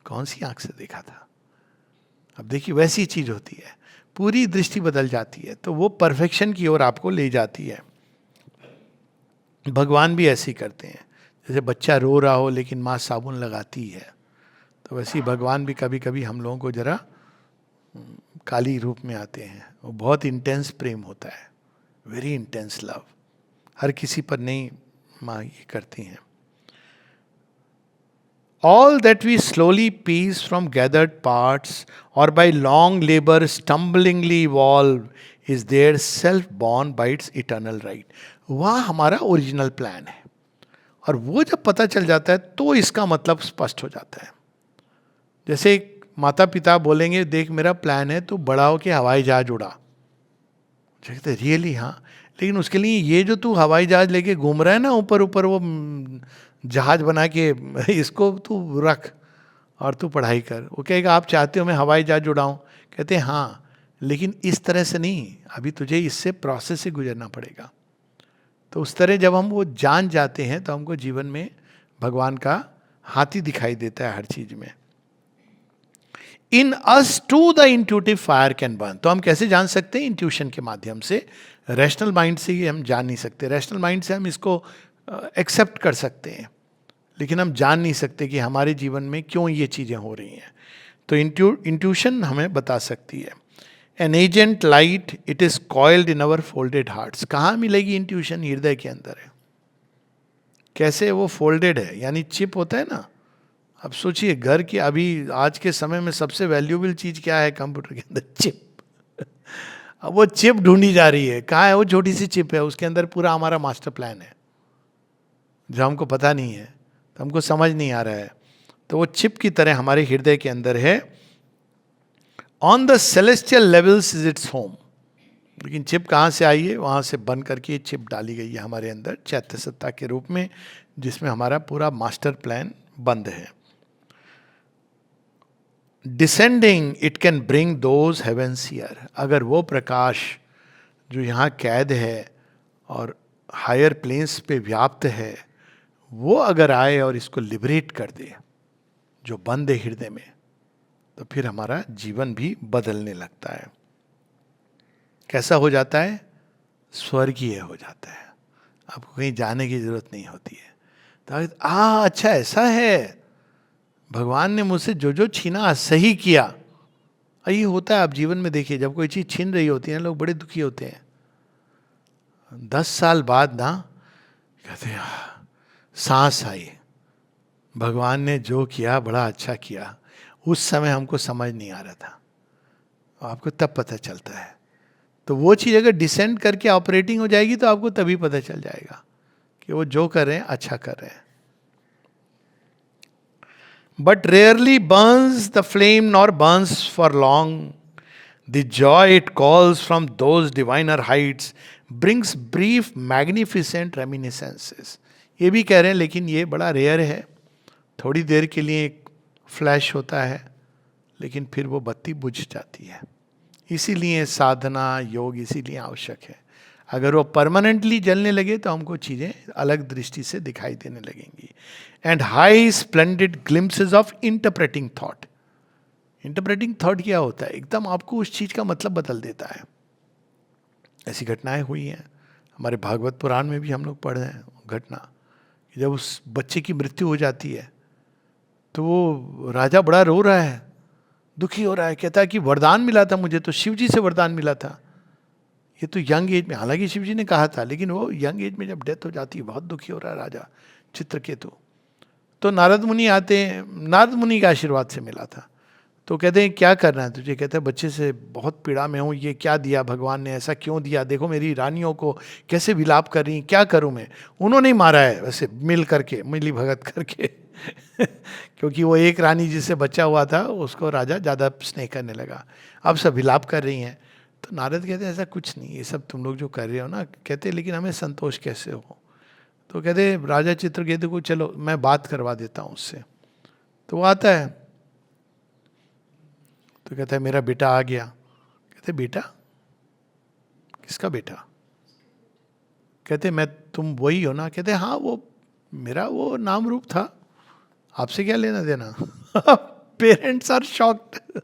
कौन सी आंख से देखा था। अब देखिए वैसी चीज होती है, पूरी दृष्टि बदल जाती है, तो वो परफेक्शन की ओर आपको ले जाती है। भगवान भी ऐसे ही करते हैं। जैसे बच्चा रो रहा हो लेकिन माँ साबुन लगाती है, तो वैसे ही भगवान भी कभी कभी हम लोगों को जरा काली रूप में आते हैं। वो बहुत इंटेंस प्रेम होता है, वेरी इंटेंस लव। हर किसी पर नहीं माँ ये करती हैं। All that we slowly piece from gathered parts or by long labor stumblingly evolve is their self-born by its eternal right. वह हमारा ओरिजिनल प्लान है, और वो जब पता चल जाता है तो इसका मतलब स्पष्ट हो जाता है। जैसे माता पिता बोलेंगे देख मेरा प्लान है, तो बड़ा हो के हवाई जहाज उड़ा। कहते रियली हाँ, लेकिन उसके लिए ये जो तू हवाई जहाज लेके घूम रहा है ना ऊपर ऊपर, वो जहाज बना के, इसको तू रख और तू पढ़ाई कर। वो कहेगा आप चाहते हो मैं हवाई जहाज उड़ाऊं, कहते हैं हाँ, लेकिन इस तरह से नहीं, अभी तुझे इससे प्रोसेस से गुजरना पड़ेगा। तो उस तरह जब हम वो जान जाते हैं तो हमको जीवन में भगवान का हाथी दिखाई देता है हर चीज में। In us too the intuitive fire can burn. तो हम कैसे जान सकते हैं? इंट्यूशन के माध्यम से। रैशनल माइंड से ही हम जान नहीं सकते। रैशनल माइंड से हम इसको एक्सेप्ट कर सकते हैं, लेकिन हम जान नहीं सकते कि हमारे जीवन में क्यों ये चीज़ें हो रही हैं। तो इंट्यूशन हमें बता सकती है। An agent light it is coiled in our folded hearts. कहाँ मिलेगी इंट्यूशन? हृदय के अंदर है। कैसे? वो फोल्डेड है, यानी चिप होता है ना। अब सोचिए, घर की अभी आज के समय में सबसे वैल्यूएबल चीज क्या है कंप्यूटर के अंदर? चिप। अब वो चिप ढूंढी जा रही है। कहाँ है? वो छोटी सी चिप है, उसके अंदर पूरा हमारा मास्टर प्लान है, जो हमको पता नहीं है, तो हमको समझ नहीं आ रहा है। तो वो चिप की तरह हमारे हृदय के अंदर है। On the celestial levels is its home. लेकिन चिप कहाँ से आई है? वहाँ से बन करके ये चिप डाली गई है हमारे अंदर चैत्य सत्ता के रूप में, जिसमें हमारा पूरा मास्टर प्लान बंद है। Descending it can bring those heavens here. अगर वो प्रकाश जो यहाँ कैद है और हायर प्लेन्स पे व्याप्त है, वो अगर आए और इसको लिबरेट कर दे जो बंद है हृदय में, तो फिर हमारा जीवन भी बदलने लगता है। कैसा हो जाता है? स्वर्गीय हो जाता है। आपको कहीं जाने की जरूरत नहीं होती है। तो अच्छा ऐसा है, भगवान ने मुझसे जो जो छीना सही किया। ये होता है। आप जीवन में देखिए, जब कोई चीज छीन रही होती है लोग बड़े दुखी होते हैं। 10 साल बाद ना कहते हैं सांस आई, भगवान ने जो किया बड़ा अच्छा किया। उस समय हमको समझ नहीं आ रहा था, आपको तब पता चलता है। तो वो चीज़ अगर डिसेंड करके ऑपरेटिंग हो जाएगी तो आपको तभी पता चल जाएगा कि वो जो कर रहे हैं अच्छा कर रहे हैं। But rarely burns the flame nor burns for long. The joy it calls from those diviner heights brings brief magnificent reminiscences. ये भी कह रहे हैं, लेकिन ये बड़ा रेयर है। थोड़ी देर के लिए एक फ्लैश होता है, लेकिन फिर वो बत्ती बुझ जाती है। इसीलिए साधना योग इसीलिए आवश्यक है। अगर वो परमानेंटली जलने लगे तो हमको चीज़ें अलग दृष्टि से दिखाई देने लगेंगी। And high splendid glimpses of interpreting thought. Interpreting thought क्या होता है? एकदम आपको उस चीज़ का मतलब बदल देता है। ऐसी घटनाएं हुई हैं हमारे भागवत पुराण में भी, हम लोग पढ़ रहे हैं घटना कि जब उस बच्चे की मृत्यु हो जाती है तो वो राजा बड़ा रो रहा है, दुखी हो रहा है। कहता है कि वरदान मिला था मुझे, तो शिव जी से वरदान मिला था। ये तो यंग एज में, हालांकि शिव जी ने कहा था, लेकिन वो यंग एज में जब डेथ हो जाती है, बहुत दुखी हो रहा है राजा चित्रकेतु। तो नारद मुनि आते हैं, नारद मुनि के आशीर्वाद से मिला था। तो कहते हैं क्या करना है तुझे? कहते हैं बच्चे से बहुत पीड़ा में हूँ, ये क्या दिया भगवान ने, ऐसा क्यों दिया? देखो मेरी रानियों को कैसे विलाप कर रही, क्या करूँ मैं? उन्होंने ही मारा है वैसे, मिल करके, मिली भगत करके क्योंकि वो एक रानी जिससे बच्चा हुआ था उसको राजा ज़्यादा स्नेह करने लगा। अब सब विलाप कर रही हैं। तो नारद कहते हैं ऐसा कुछ नहीं, ये सब तुम लोग जो कर रहे हो ना। कहते लेकिन हमें संतोष कैसे हो? तो कहते राजा चित्रकेतु को चलो मैं बात करवा देता हूँ उससे। तो वो आता है, तो कहता है मेरा बेटा आ गया। कहते बेटा? किसका बेटा? कहते मैं, तुम वही हो ना? कहते हाँ, वो मेरा वो नाम रूप था, आपसे क्या लेना देना? Parents are shocked.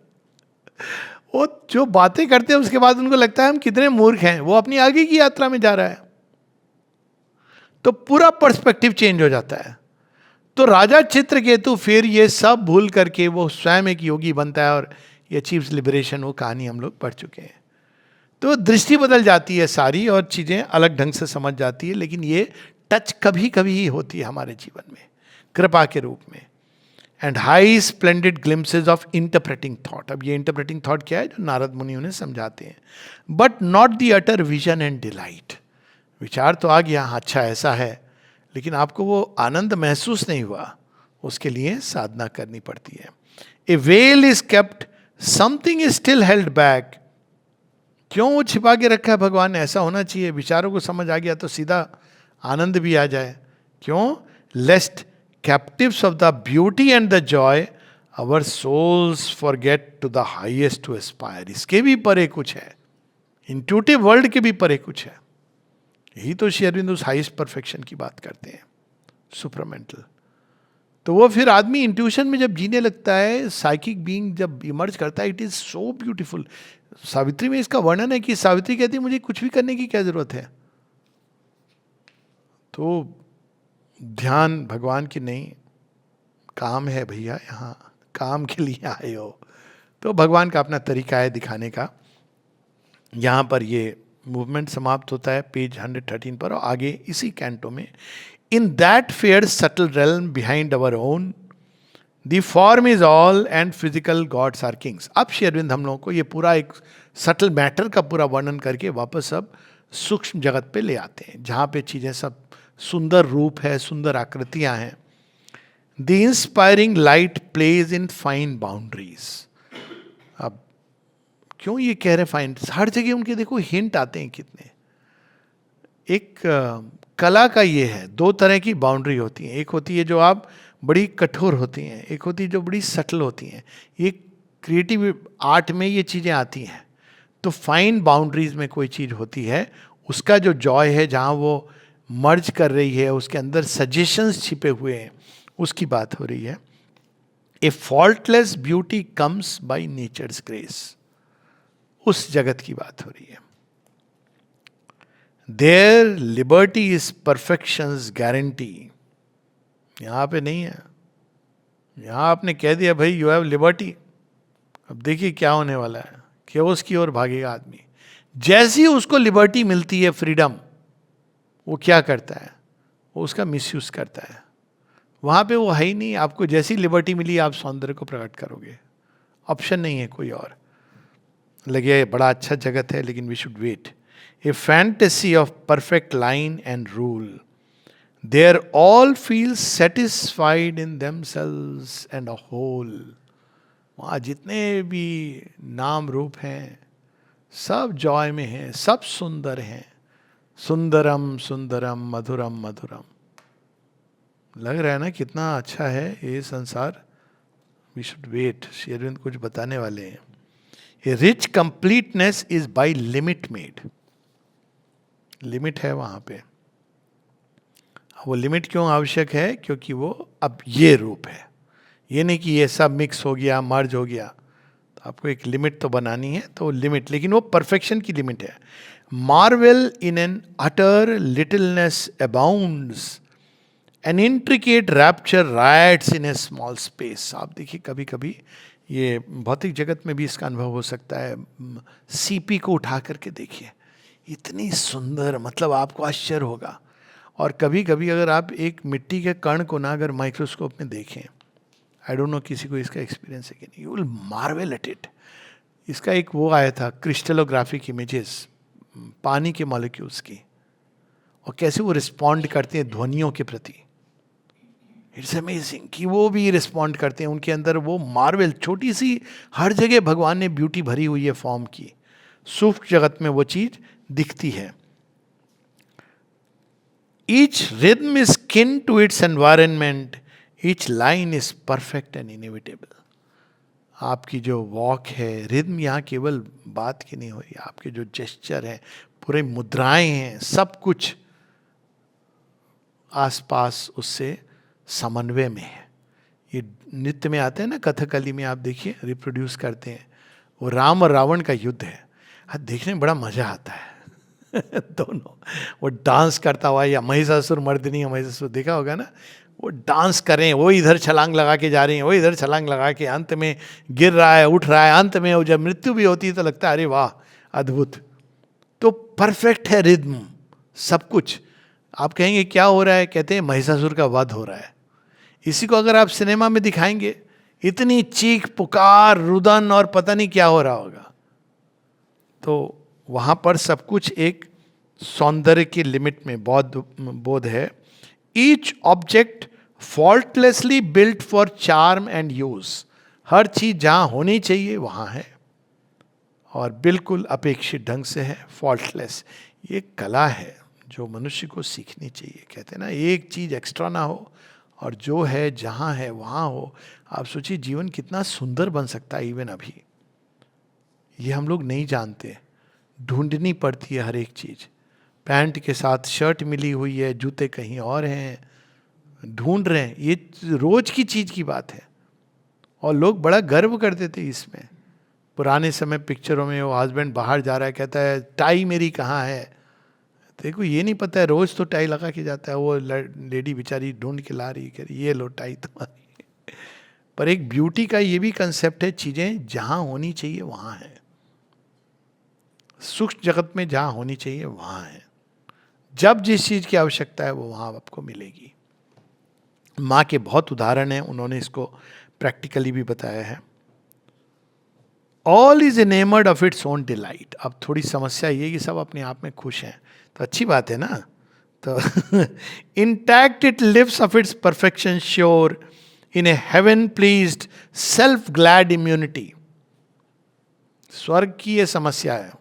वो जो बातें करते हैं उसके बाद उनको लगता है हम कितने मूर्ख हैं। वो अपनी आगे की यात्रा में जा रहा है। तो पूरा पर्सपेक्टिव चेंज हो जाता है। तो राजा चित्रकेतु फिर ये सब भूल करके वो स्वयं एक योगी बनता है और ये अचीव्स लिबरेशन। वो कहानी हम लोग पढ़ चुके हैं। तो दृष्टि बदल जाती है सारी और चीजें अलग ढंग से समझ जाती है। लेकिन ये टच कभी कभी ही होती है हमारे जीवन में, कृपा के रूप में। And high splendid glimpses of interpreting thought. अब ये इंटरप्रेटिंग थॉट क्या है? जो नारद मुनि उन्हें समझाते हैं। But not the utter vision and delight. विचार तो आ गया, हाँ अच्छा ऐसा है, लेकिन आपको वो आनंद महसूस नहीं हुआ। उसके लिए साधना करनी पड़ती है। A veil is kept, something is still held back. क्यों वो छिपा के रखा है भगवान ने? ऐसा होना चाहिए, विचारों को समझ आ गया तो सीधा आनंद भी आ जाए। क्यों? Lest captives of the beauty and the joy our souls forget to the highest to aspire. इसके भी परे कुछ है, इंट्यूटिव वर्ल्ड के भी परे कुछ है। यही तो श्री अरविंद उस हाईएस्ट परफेक्शन की बात करते हैं, सुपरमेंटल। तो वो फिर आदमी इंट्यूशन में जब जीने लगता है, साइकिक बीइंग जब इमर्ज करता है, it is so beautiful. Savitri में इसका वर्णन है कि सावित्री कहती है मुझे कुछ भी करने की क्या जरूरत है. तो ध्यान भगवान की नहीं, काम है भैया, यहाँ काम के लिए आए हो. तो भगवान का अपना तरीका है दिखाने का. यहाँ पर ये मूवमेंट समाप्त होता है पेज 113 पर, और आगे इसी कैंटो में, in that fair subtle realm behind our own the form is all and physical gods are kings. अब श्री अरविंद हम लोगों को ये पूरा एक सटल मैटर का पूरा वर्णन करके वापस अब सूक्ष्म जगत पे ले आते हैं, जहाँ पे चीज़ें सब सुंदर रूप है, सुंदर आकृतियाँ हैं. The inspiring light plays in fine boundaries. अब क्यों ये कह रहे फाइन, हर जगह उनके देखो हिंट आते हैं कितने. एक कला का ये है, दो तरह की बाउंड्री होती हैं. एक होती है जो आप बड़ी कठोर होती हैं, एक होती है जो बड़ी सटल होती हैं. ये क्रिएटिव आर्ट में ये चीज़ें आती हैं. तो फाइन बाउंड्रीज में कोई चीज़ होती है, उसका जो जॉय है, जहाँ वो मर्ज कर रही है, उसके अंदर सजेशंस छिपे हुए हैं, उसकी बात हो रही है. A faultless beauty comes by nature's grace, उस जगत की बात हो रही है. There liberty is perfection's guarantee. यहां पे नहीं है. यहां आपने कह दिया भाई यू हैव लिबर्टी, अब देखिए क्या होने वाला है, केओस की ओर भागेगा आदमी. जैसी उसको लिबर्टी मिलती है, फ्रीडम, वो क्या करता है, वो उसका मिसयूज करता है. वहां पे वो है ही नहीं. आपको जैसी लिबर्टी मिली आप सौंदर्य को प्रकट करोगे, ऑप्शन नहीं है कोई और. लगे बड़ा अच्छा जगत है, लेकिन we should wait. A fantasy of perfect line and rule, there all feel satisfied in themselves and a whole. वहाँ जितने भी नाम रूप हैं सब जॉय में हैं, सब सुंदर हैं. सुंदरम सुंदरम मधुरम मधुरम. लग रहा है ना कितना अच्छा है ये संसार. We should wait. Shri Aurobindo कुछ बताने वाले हैं. A rich completeness is by limit made. Limit है वहां पे. वो लिमिट क्यों आवश्यक है, क्योंकि वो अब ये रूप है. ये नहीं कि ये सब मिक्स हो गया, मर्ज हो गया. तो आपको एक लिमिट तो बनानी है, तो लिमिट, लेकिन वो परफेक्शन की लिमिट है. Marvel in an utter littleness abounds, an intricate rapture writes in a small space. आप देखिए कभी कभी ये भौतिक जगत में भी इसका अनुभव हो सकता है. सीपी को उठा करके देखिए, इतनी सुंदर, मतलब आपको आश्चर्य होगा. और कभी कभी अगर आप एक मिट्टी के कण को ना अगर माइक्रोस्कोप में देखें, आई डोंट नो किसी को इसका एक्सपीरियंस है कि नहीं, you will marvel at it. इसका एक वो आया था क्रिस्टलोग्राफिक इमेजेस पानी के मॉलिक्यूल्स की, और कैसे वो रिस्पॉन्ड करते हैं ध्वनियों के प्रति. इट्स अमेजिंग कि वो भी रिस्पॉन्ड करते हैं. उनके अंदर वो मार्वेल, छोटी सी हर जगह भगवान ने ब्यूटी भरी हुई है फॉर्म की. सूक्ष्म जगत में वो चीज दिखती है. Each rhythm is kin to its environment, each line is perfect and inevitable. आपकी जो वॉक है, रिदम यहाँ केवल बात की नहीं हो रही, आपके जो जेस्चर हैं, पूरे मुद्राएं हैं, सब कुछ आसपास उससे समन्वय में है. ये नृत्य में आते हैं ना, कथकली में आप देखिए रिप्रोड्यूस करते हैं. वो राम और रावण का युद्ध है. हाँ, देखने में बड़ा मजा आता है. दोनों वो डांस करता हुआ, या महिषासुर मर्दिनी या महिषासुर देखा होगा ना, वो डांस करें, वो इधर छलांग लगा के जा रही हैं, वो इधर छलांग लगा के, अंत में गिर रहा है, उठ रहा है, अंत में वो जब मृत्यु भी होती है तो लगता है अरे वाह अद्भुत. तो परफेक्ट है रिदम, सब कुछ. आप कहेंगे क्या हो रहा है, कहते हैं महिषासुर का वध हो रहा है. इसी को अगर आप सिनेमा में दिखाएंगे, इतनी चीख पुकार रुदन और पता नहीं क्या हो रहा होगा. तो वहाँ पर सब कुछ एक सौंदर्य की लिमिट में बोध है. Each object faultlessly built for charm and use. हर चीज जहाँ होनी चाहिए वहाँ है, और बिल्कुल अपेक्षित ढंग से है, फॉल्टलेस. ये कला है जो मनुष्य को सीखनी चाहिए. कहते हैं ना, एक चीज एक्स्ट्रा ना हो, और जो है जहाँ है वहाँ हो. आप सोचिए जीवन कितना सुंदर बन सकता है. इवन अभी ये हम लोग नहीं जानते, ढूंढनी पड़ती है हर एक चीज. पैंट के साथ शर्ट मिली हुई है, जूते कहीं और हैं, ढूंढ रहे हैं, ये रोज की चीज की बात है। और लोग बड़ा गर्व करते थे इसमें। पुराने समय पिक्चरों में वो हस्बैंड बाहर जा रहा है, कहता है टाई मेरी कहाँ है। देखो ये नहीं पता है, रोज तो टाई लगा के जाता है, वो लेडी बेचारी ढूंढ के ला रही, कह रही ये लो टाई तुम्हारी। पर एक ब्यूटी का ये भी कंसेप्ट है, चीजें जहां होनी चाहिए वहां है, सूक्ष्म जगत में जहां होनी चाहिए वहां है। जब जिस चीज की आवश्यकता है वो वहां आपको मिलेगी। माँ के बहुत उदाहरण हैं, उन्होंने इसको प्रैक्टिकली भी बताया है। All is एनेमर्ड of its own delight. अब थोड़ी समस्या ये कि सब अपने आप में खुश हैं, तो अच्छी बात है ना। तो intact it lives of its perfection sure in a heaven pleased self glad immunity. स्वर्ग की ये समस्या है।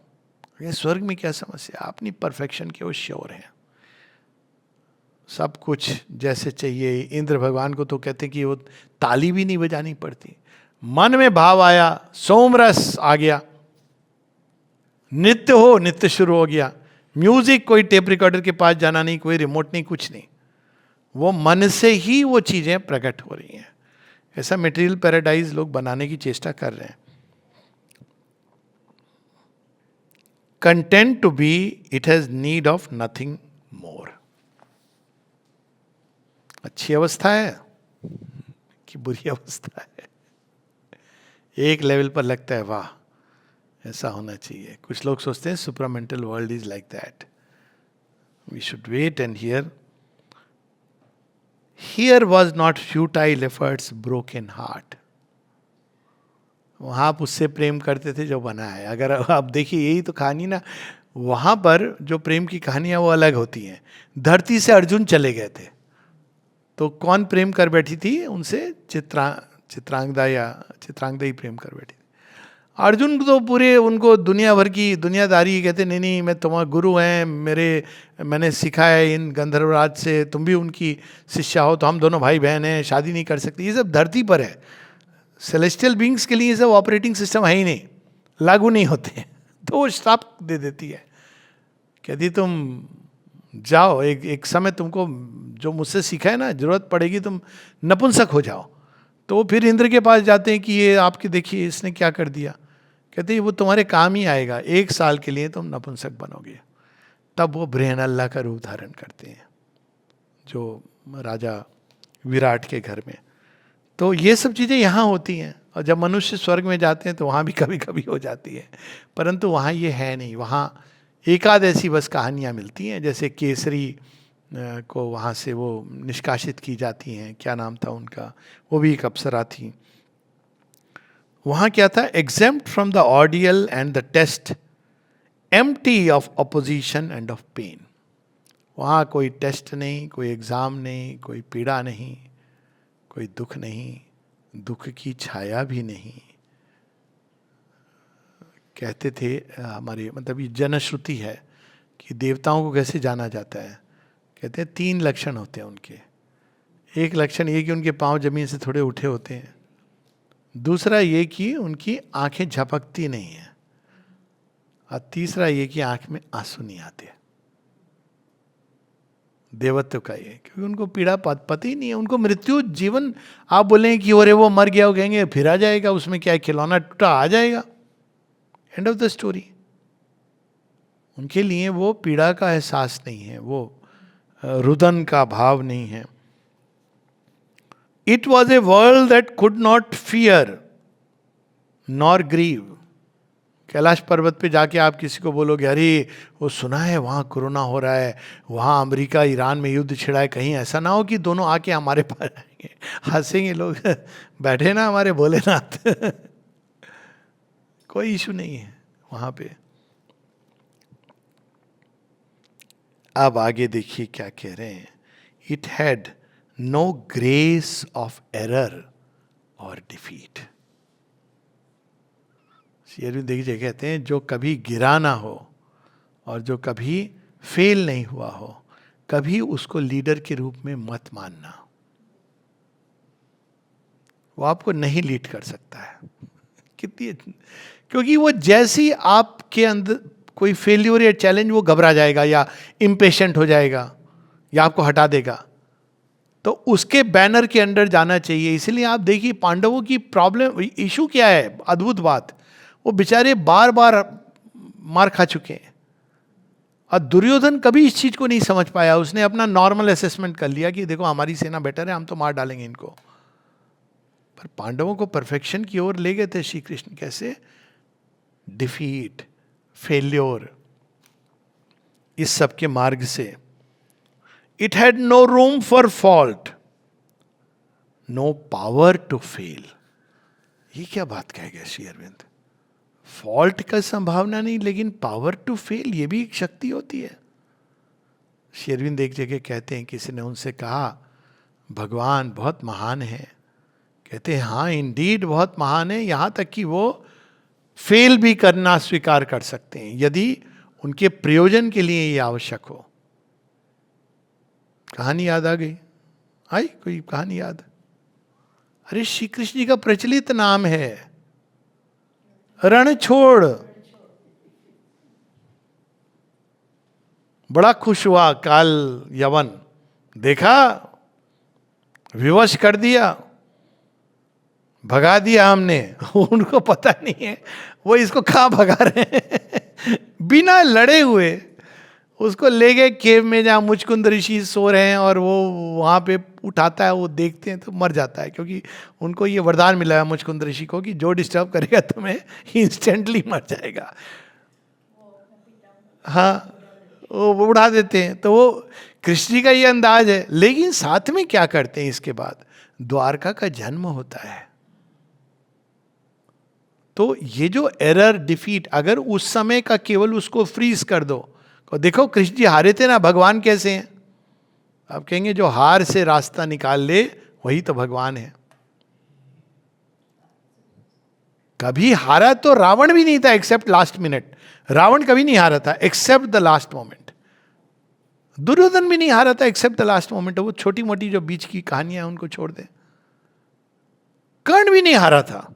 ये स्वर्ग में क्या समस्या, अपनी परफेक्शन के वो श्योर है, सब कुछ जैसे चाहिए। इंद्र भगवान को तो कहते हैं कि वो ताली भी नहीं बजानी पड़ती, मन में भाव आया सोमरस आ गया, नृत्य हो नृत्य शुरू हो गया। म्यूजिक कोई टेप रिकॉर्डर के पास जाना नहीं, कोई रिमोट नहीं, कुछ नहीं, वो मन से ही वो चीजें प्रकट हो रही हैं। ऐसा मटेरियल पैराडाइज लोग बनाने की चेष्टा कर रहे हैं। Content to be it has need of nothing more. अच्छी अवस्था है कि बुरी अवस्था है? एक लेवल पर लगता है वाह ऐसा होना चाहिए। कुछ लोग सोचते हैं supramental world is like that, we should wait and here. Here was not futile efforts broken heart. वहां आप उससे प्रेम करते थे जो बना है। अगर आप देखिए यही तो कहानी ना, वहां पर जो प्रेम की कहानियां वो अलग होती हैं। धरती से अर्जुन चले गए थे तो कौन प्रेम कर बैठी थी उनसे? चित्रांगदा ही प्रेम कर बैठी थी। अर्जुन तो पूरे उनको दुनिया भर की दुनियादारी कहते, नहीं नहीं मैं तुम्हारा गुरु हैं, मैंने सीखा है इन गंधर्वराज से, तुम भी उनकी शिष्या हो, तो हम दोनों भाई बहन हैं, शादी नहीं कर सकते। ये सब धरती पर है। सेलेस्टियल बींग्स के लिए ये सब ऑपरेटिंग सिस्टम है ही नहीं, लागू नहीं होते हैं। तो वो श्राप दे देती है, कहती तुम जाओ, एक समय तुमको जो मुझसे सीखा है ना, जरूरत पड़ेगी तुम नपुंसक हो जाओ। तो फिर इंद्र के पास जाते हैं कि ये आपके देखिए इसने क्या कर दिया। कहते हैं वो तुम्हारे काम ही आएगा, 1 साल के लिए तुम नपुंसक बनोगे। तब वो बृहनल्ला का रूप धारण करते हैं जो राजा विराट के घर में। तो ये सब चीज़ें यहाँ होती हैं। और जब मनुष्य स्वर्ग में जाते हैं तो वहाँ भी कभी कभी हो जाती है, परंतु वहाँ ये है नहीं। वहाँ एकाध ऐसी बस कहानियाँ मिलती हैं, जैसे केसरी को वहाँ से वो निष्कासित की जाती हैं, क्या नाम था उनका, वो भी एक अप्सरा थी। वहाँ क्या था? Exempt from the ordeal and the test, empty of opposition and of pain. वहाँ कोई टेस्ट नहीं, कोई एग्ज़ाम नहीं, कोई पीड़ा नहीं, कोई दुख नहीं, दुख की छाया भी नहीं। कहते थे हमारे, मतलब ये जनश्रुति है कि देवताओं को कैसे जाना जाता है। कहते हैं 3 लक्षण होते हैं उनके। एक लक्षण ये कि उनके पांव जमीन से थोड़े उठे होते हैं, दूसरा ये कि उनकी आंखें झपकती नहीं है, और तीसरा ये कि आंख में आंसू नहीं आते। देवत्व का ये, क्योंकि उनको पीड़ा पता ही नहीं है। उनको मृत्यु जीवन आप बोलें कि अरे वो मर गया, वो कहेंगे फिर आ जाएगा, उसमें क्या है, खिलौना टूटा आ जाएगा, एंड ऑफ द स्टोरी। उनके लिए वो पीड़ा का एहसास नहीं है, वो रुदन का भाव नहीं है। It was a world that could not fear nor grieve. Kailash पर्वत पे जाके आप किसी को बोलोगे अरे वो सुना है वहाँ कोरोना हो रहा है, वहाँ अमेरिका ईरान में युद्ध छिड़ा है, कहीं ऐसा ना हो कि दोनों आके हमारे पास आएंगे। हंसेंगे लोग, बैठे ना हमारे भोलेनाथ। कोई इशू नहीं है वहाँ पे। अब आगे देखिए क्या कह रहे हैं। It had no grace of error और डिफीट। शेरविंद देखिए कहते हैं जो कभी गिरा ना हो और जो कभी फेल नहीं हुआ हो, कभी उसको लीडर के रूप में मत मानना। वो आपको नहीं लीड कर सकता है। कितनी, क्योंकि वो जैसी आपके अंदर कोई फेल्यूर या चैलेंज, वो घबरा जाएगा या इम्पेशेंट हो जाएगा या आपको हटा देगा। तो उसके बैनर के अंडर जाना चाहिए। इसलिए आप देखिए पांडवों की प्रॉब्लम, इशू क्या है, अद्भुत बात, वो बेचारे बार बार मार खा चुके हैं और दुर्योधन कभी इस चीज को नहीं समझ पाया। उसने अपना नॉर्मल असेसमेंट कर लिया कि देखो हमारी सेना बेटर है, हम तो मार डालेंगे इनको। पर पांडवों को परफेक्शन की ओर ले गए थे श्री कृष्ण। कैसे? डिफीट, फेल्योर, इस सब के मार्ग से। It had no room for fault, no power to fail. ये क्या बात कह गए श्री अरविंद? फॉल्ट का संभावना नहीं, लेकिन पावर टू फेल, ये भी एक शक्ति होती है। श्री अरविंद एक जगह कहते हैं, किसी ने उनसे कहा भगवान बहुत महान है। कहते हैं हाँ इंडीड बहुत महान है, यहां तक कि वो फेल भी करना स्वीकार कर सकते हैं यदि उनके प्रयोजन के लिए ये आवश्यक हो। कहानी याद आ गई? आई कोई कहानी याद? अरे श्री कृष्ण जी का प्रचलित नाम है रण छोड़। बड़ा खुश हुआ काल यवन, देखा विवश कर दिया, भगा दिया हमने। उनको पता नहीं है वो इसको कहाँ भगा रहे हैं। बिना लड़े हुए उसको ले गए केव में जहाँ मुचकुंद ऋषि सो रहे हैं, और वो वहाँ पे उठाता है, वो देखते हैं तो मर जाता है, क्योंकि उनको ये वरदान मिला है मुचकुंद ऋषि को कि जो डिस्टर्ब करेगा तुम्हें इंस्टेंटली मर जाएगा। हाँ वो उड़ा देते हैं। तो वो कृष्ण जी का ये अंदाज है। लेकिन साथ में क्या करते हैं इसके बाद? द्वारका का जन्म होता है। तो ये जो एरर, डिफीट, अगर उस समय का केवल उसको फ्रीज कर दो, तो देखो कृष्ण जी हारे थे ना, भगवान कैसे हैं? आप कहेंगे जो हार से रास्ता निकाल ले वही तो भगवान है। कभी हारा तो रावण भी नहीं था एक्सेप्ट लास्ट मिनट। रावण कभी नहीं हारा था except the last moment. Duryodhan भी नहीं हारा था एक्सेप्ट द लास्ट मोमेंट। वो छोटी मोटी जो बीच की कहानियां उनको छोड़ दे। कर्ण भी नहीं हारा था।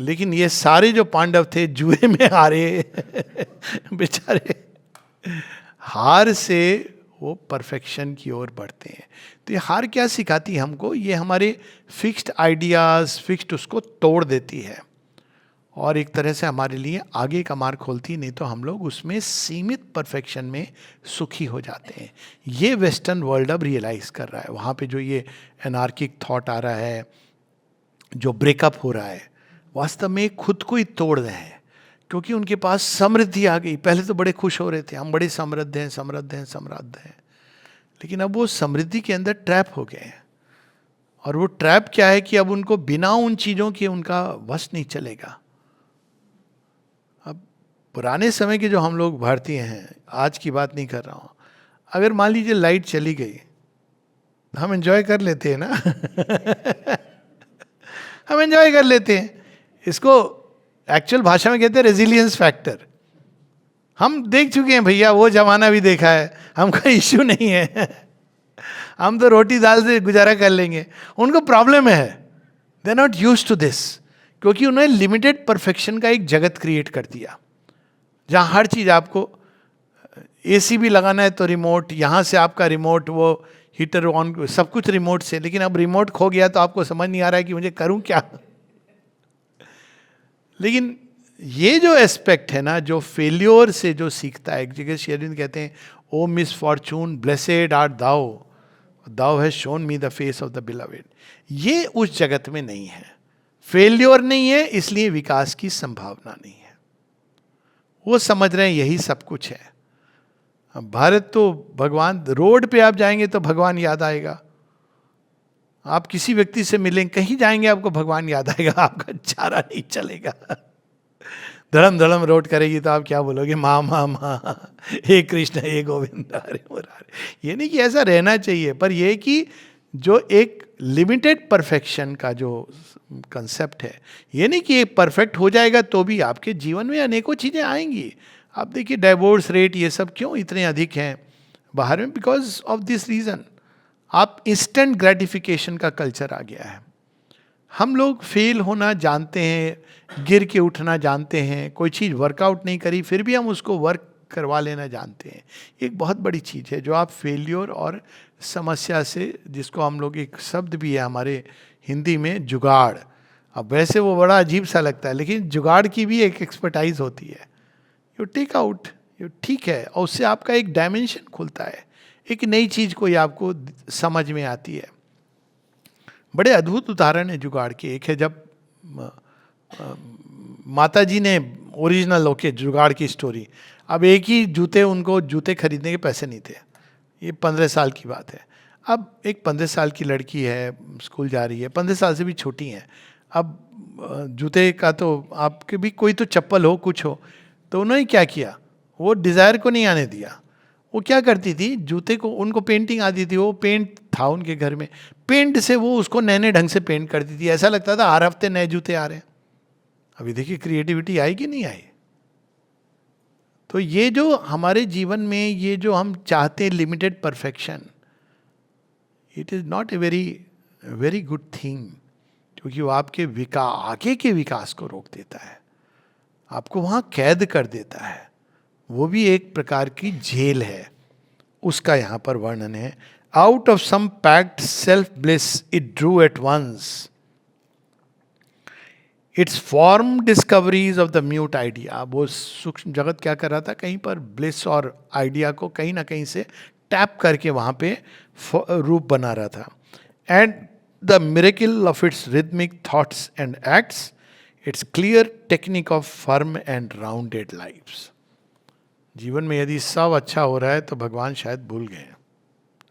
लेकिन ये सारे जो पांडव थे जुए में हारे बेचारे। हार से वो परफेक्शन की ओर बढ़ते हैं। तो ये हार क्या सिखाती है हमको? ये हमारे फिक्स्ड आइडियाज, फिक्स्ड उसको तोड़ देती है और एक तरह से हमारे लिए आगे का मार्ग खोलती है। नहीं तो हम लोग उसमें सीमित परफेक्शन में सुखी हो जाते हैं। ये वेस्टर्न वर्ल्ड अब रियलाइज कर रहा है। वहाँ पे जो ये एनार्किक थॉट आ रहा है, जो ब्रेकअप हो रहा है, वास्तव में खुद को ही तोड़ रहे हैं, क्योंकि उनके पास समृद्धि आ गई। पहले तो बड़े खुश हो रहे थे, हम बड़े समृद्ध हैं, समृद्ध हैं, समृद्ध हैं। लेकिन अब वो समृद्धि के अंदर ट्रैप हो गए हैं। और वो ट्रैप क्या है कि अब उनको बिना उन चीज़ों के उनका वश नहीं चलेगा। अब पुराने समय के जो हम लोग भारतीय हैं, आज की बात नहीं कर रहा हूँ, अगर मान लीजिए लाइट चली गई, हम एंजॉय कर लेते हैं ना हम एंजॉय कर लेते हैं। इसको एक्चुअल भाषा में कहते हैं रेजिलियंस फैक्टर। हम देख चुके हैं भैया, वो जमाना भी देखा है, हमका इश्यू नहीं है हम तो रोटी दाल से गुजारा कर लेंगे। उनको प्रॉब्लम है, they are not used to this, क्योंकि उन्होंने लिमिटेड परफेक्शन का एक जगत क्रिएट कर दिया, जहाँ हर चीज़ आपको, एसी भी लगाना है तो रिमोट, यहाँ से आपका रिमोट, वो हीटर ऑन, सब कुछ रिमोट से। लेकिन अब रिमोट खो गया तो आपको समझ नहीं आ रहा है कि मुझे करूँ क्या। लेकिन ये जो एस्पेक्ट है ना, जो फेल्योर से जो सीखता है, एक जगह श्री अरविंद कहते हैं, O miss fortune blessed art thou, thou hast shown me the face of the beloved. ये उस जगत में नहीं है। फेल्योर नहीं है, इसलिए विकास की संभावना नहीं है। वो समझ रहे हैं यही सब कुछ है। अब भारत तो भगवान, रोड पे आप जाएंगे तो भगवान याद आएगा। आप किसी व्यक्ति से मिलेंगे, कहीं जाएंगे, आपको भगवान याद आएगा, आपका चारा नहीं चलेगा। धड़म धड़म रोड करेगी तो आप क्या बोलोगे? माँ माँ माँ, हे कृष्ण हे गोविंद हरे मुरारे। ये नहीं कि ऐसा रहना चाहिए, पर यह कि जो एक लिमिटेड परफेक्शन का जो कंसेप्ट है, ये नहीं कि एक परफेक्ट हो जाएगा तो भी आपके जीवन में अनेकों चीज़ें आएंगी। आप देखिए डाइवोर्स रेट ये सब क्यों इतने अधिक हैं बाहर में? Because of this reason. आप इंस्टेंट ग्रेटिफिकेशन का कल्चर आ गया है। हम लोग फेल होना जानते हैं, गिर के उठना जानते हैं, कोई चीज़ वर्कआउट नहीं करी फिर भी हम उसको वर्क करवा लेना जानते हैं। एक बहुत बड़ी चीज़ है जो आप फेल्योर और समस्या से, जिसको हम लोग एक शब्द भी है हमारे हिंदी में जुगाड़, अब वैसे वो बड़ा अजीब सा लगता है लेकिन जुगाड़ की भी एक एक्सपर्टाइज होती है। यू टेक आउट, यू ठीक है, और उससे आपका एक डायमेंशन खुलता है, एक नई चीज़ कोई आपको समझ में आती है। बड़े अद्भुत उदाहरण है जुगाड़ के। एक है जब माता जी ने ओरिजिनल ओके जुगाड़ की स्टोरी, अब एक ही जूते, उनको जूते खरीदने के पैसे नहीं थे, ये 15 साल की बात है। अब एक 15 साल की लड़की है, स्कूल जा रही है, 15 साल से भी छोटी हैं। अब जूते का तो आपके भी कोई तो चप्पल हो, कुछ हो, तो उन्होंने क्या किया, वो डिज़ायर को नहीं आने दिया। वो क्या करती थी, जूते को, उनको पेंटिंग आती थी, वो पेंट था उनके घर में, पेंट से वो उसको नए नए ढंग से पेंट करती थी, ऐसा लगता था हर हफ्ते नए जूते आ रहे हैं। अभी देखिए क्रिएटिविटी आई कि नहीं आई। तो ये जो हमारे जीवन में ये जो हम चाहते हैं limited perfection, it is not a very very good thing, क्योंकि वो आपके आगे के विकास को रोक देता है, आपको वहाँ कैद कर देता है। वो भी एक प्रकार की जेल है, उसका यहाँ पर वर्णन है। Out of some packed self bliss it drew at once its form discoveries of the mute idea. वो सूक्ष्म जगत क्या कर रहा था, कहीं पर ब्लिस और आइडिया को कहीं ना कहीं से टैप करके वहाँ पे रूप बना रहा था। And the miracle of its rhythmic thoughts and acts, its clear technique of firm and rounded lives. जीवन में यदि सब अच्छा हो रहा है तो भगवान शायद भूल गए।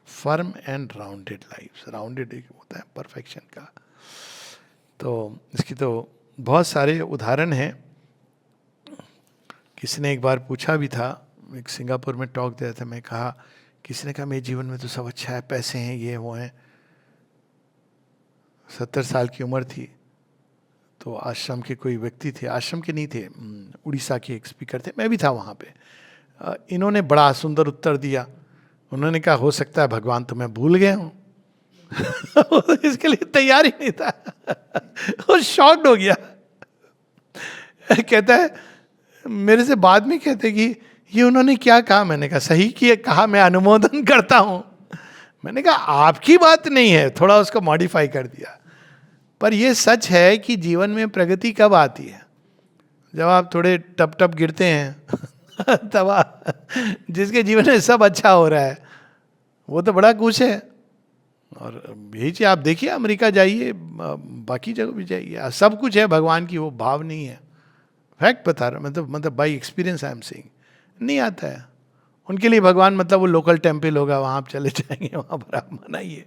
Firm and rounded lives, rounded एक होता है परफेक्शन का। तो इसकी तो बहुत सारे उदाहरण हैं। किसी ने एक बार पूछा भी था, एक सिंगापुर में टॉक दिया था, मैं कहा, किसी ने कहा मेरे जीवन में तो सब अच्छा है, पैसे हैं, ये वो हैं। 70 साल की उम्र थी, तो आश्रम के कोई व्यक्ति थे, आश्रम के नहीं थे, उड़ीसा के एक स्पीकर थे, मैं भी था वहाँ पे। इन्होंने बड़ा सुंदर उत्तर दिया। उन्होंने कहा हो सकता है भगवान तुम्हें भूल गए हों। इसके लिए तैयार ही नहीं था। वो शॉक्ड हो गया। कहता है, मेरे से बाद में कहते कि ये उन्होंने क्या कहा। मैंने कहा सही किया कहा, मैं अनुमोदन करता हूं। मैंने कहा आपकी बात नहीं है, थोड़ा उसको मॉडिफाई कर दिया। पर यह सच है कि जीवन में प्रगति कब आती है, जब आप थोड़े टप टप गिरते हैं। तब जिसके जीवन में सब अच्छा हो रहा है वो तो बड़ा कुछ है। और यही चीज़ आप देखिए, अमेरिका जाइए, बाकी जगह भी जाइए, सब कुछ है, भगवान की वो भाव नहीं है। फैक्ट बता रहा हूँ, मतलब by experience I am saying, नहीं आता है उनके लिए भगवान। मतलब वो लोकल टेम्पल होगा, वहाँ आप चले जाएंगे, वहाँ पर आप मनाइए।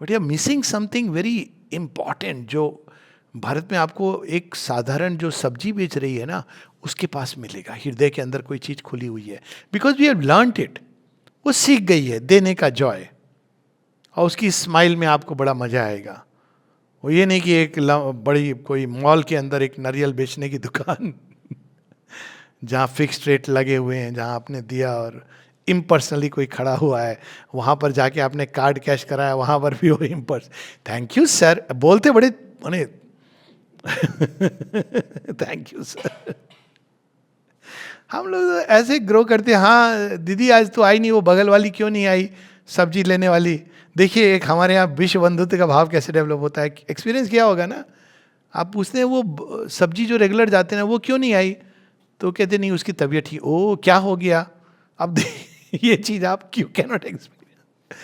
But you are missing something very important, जो भारत में आपको एक साधारण जो सब्जी बेच रही है ना, उसके पास मिलेगा। हृदय के अंदर कोई चीज़ खुली हुई है, because we have learned it. वो सीख गई है देने का जॉय, और उसकी स्माइल में आपको बड़ा मजा आएगा। वो ये नहीं कि एक बड़ी कोई मॉल के अंदर एक नारियल बेचने की दुकान जहाँ फिक्स्ड रेट लगे हुए हैं, जहाँ आपने दिया और इम्पर्सनली कोई खड़ा हुआ है, वहाँ पर जाके आपने कार्ड कैश कराया, वहाँ पर भी वो इम्पर्स, थैंक यू सर बोलते बड़े माने थैंक यू सर। हम लोग ऐसे ग्रो करते, हाँ दीदी आज तो आई नहीं, वो बगल वाली क्यों नहीं आई सब्जी लेने वाली। देखिए एक हमारे यहाँ विश्व बंधुत्व का भाव कैसे डेवलप होता है। एक्सपीरियंस किया होगा ना, आप पूछते हैं वो सब्जी जो रेगुलर जाते हैं वो क्यों नहीं आई, तो कहते नहीं उसकी तबीयत ठीक। ओ क्या हो गया। अब ये चीज़ आप क्यों कैन नॉट एक्सपीरियंस।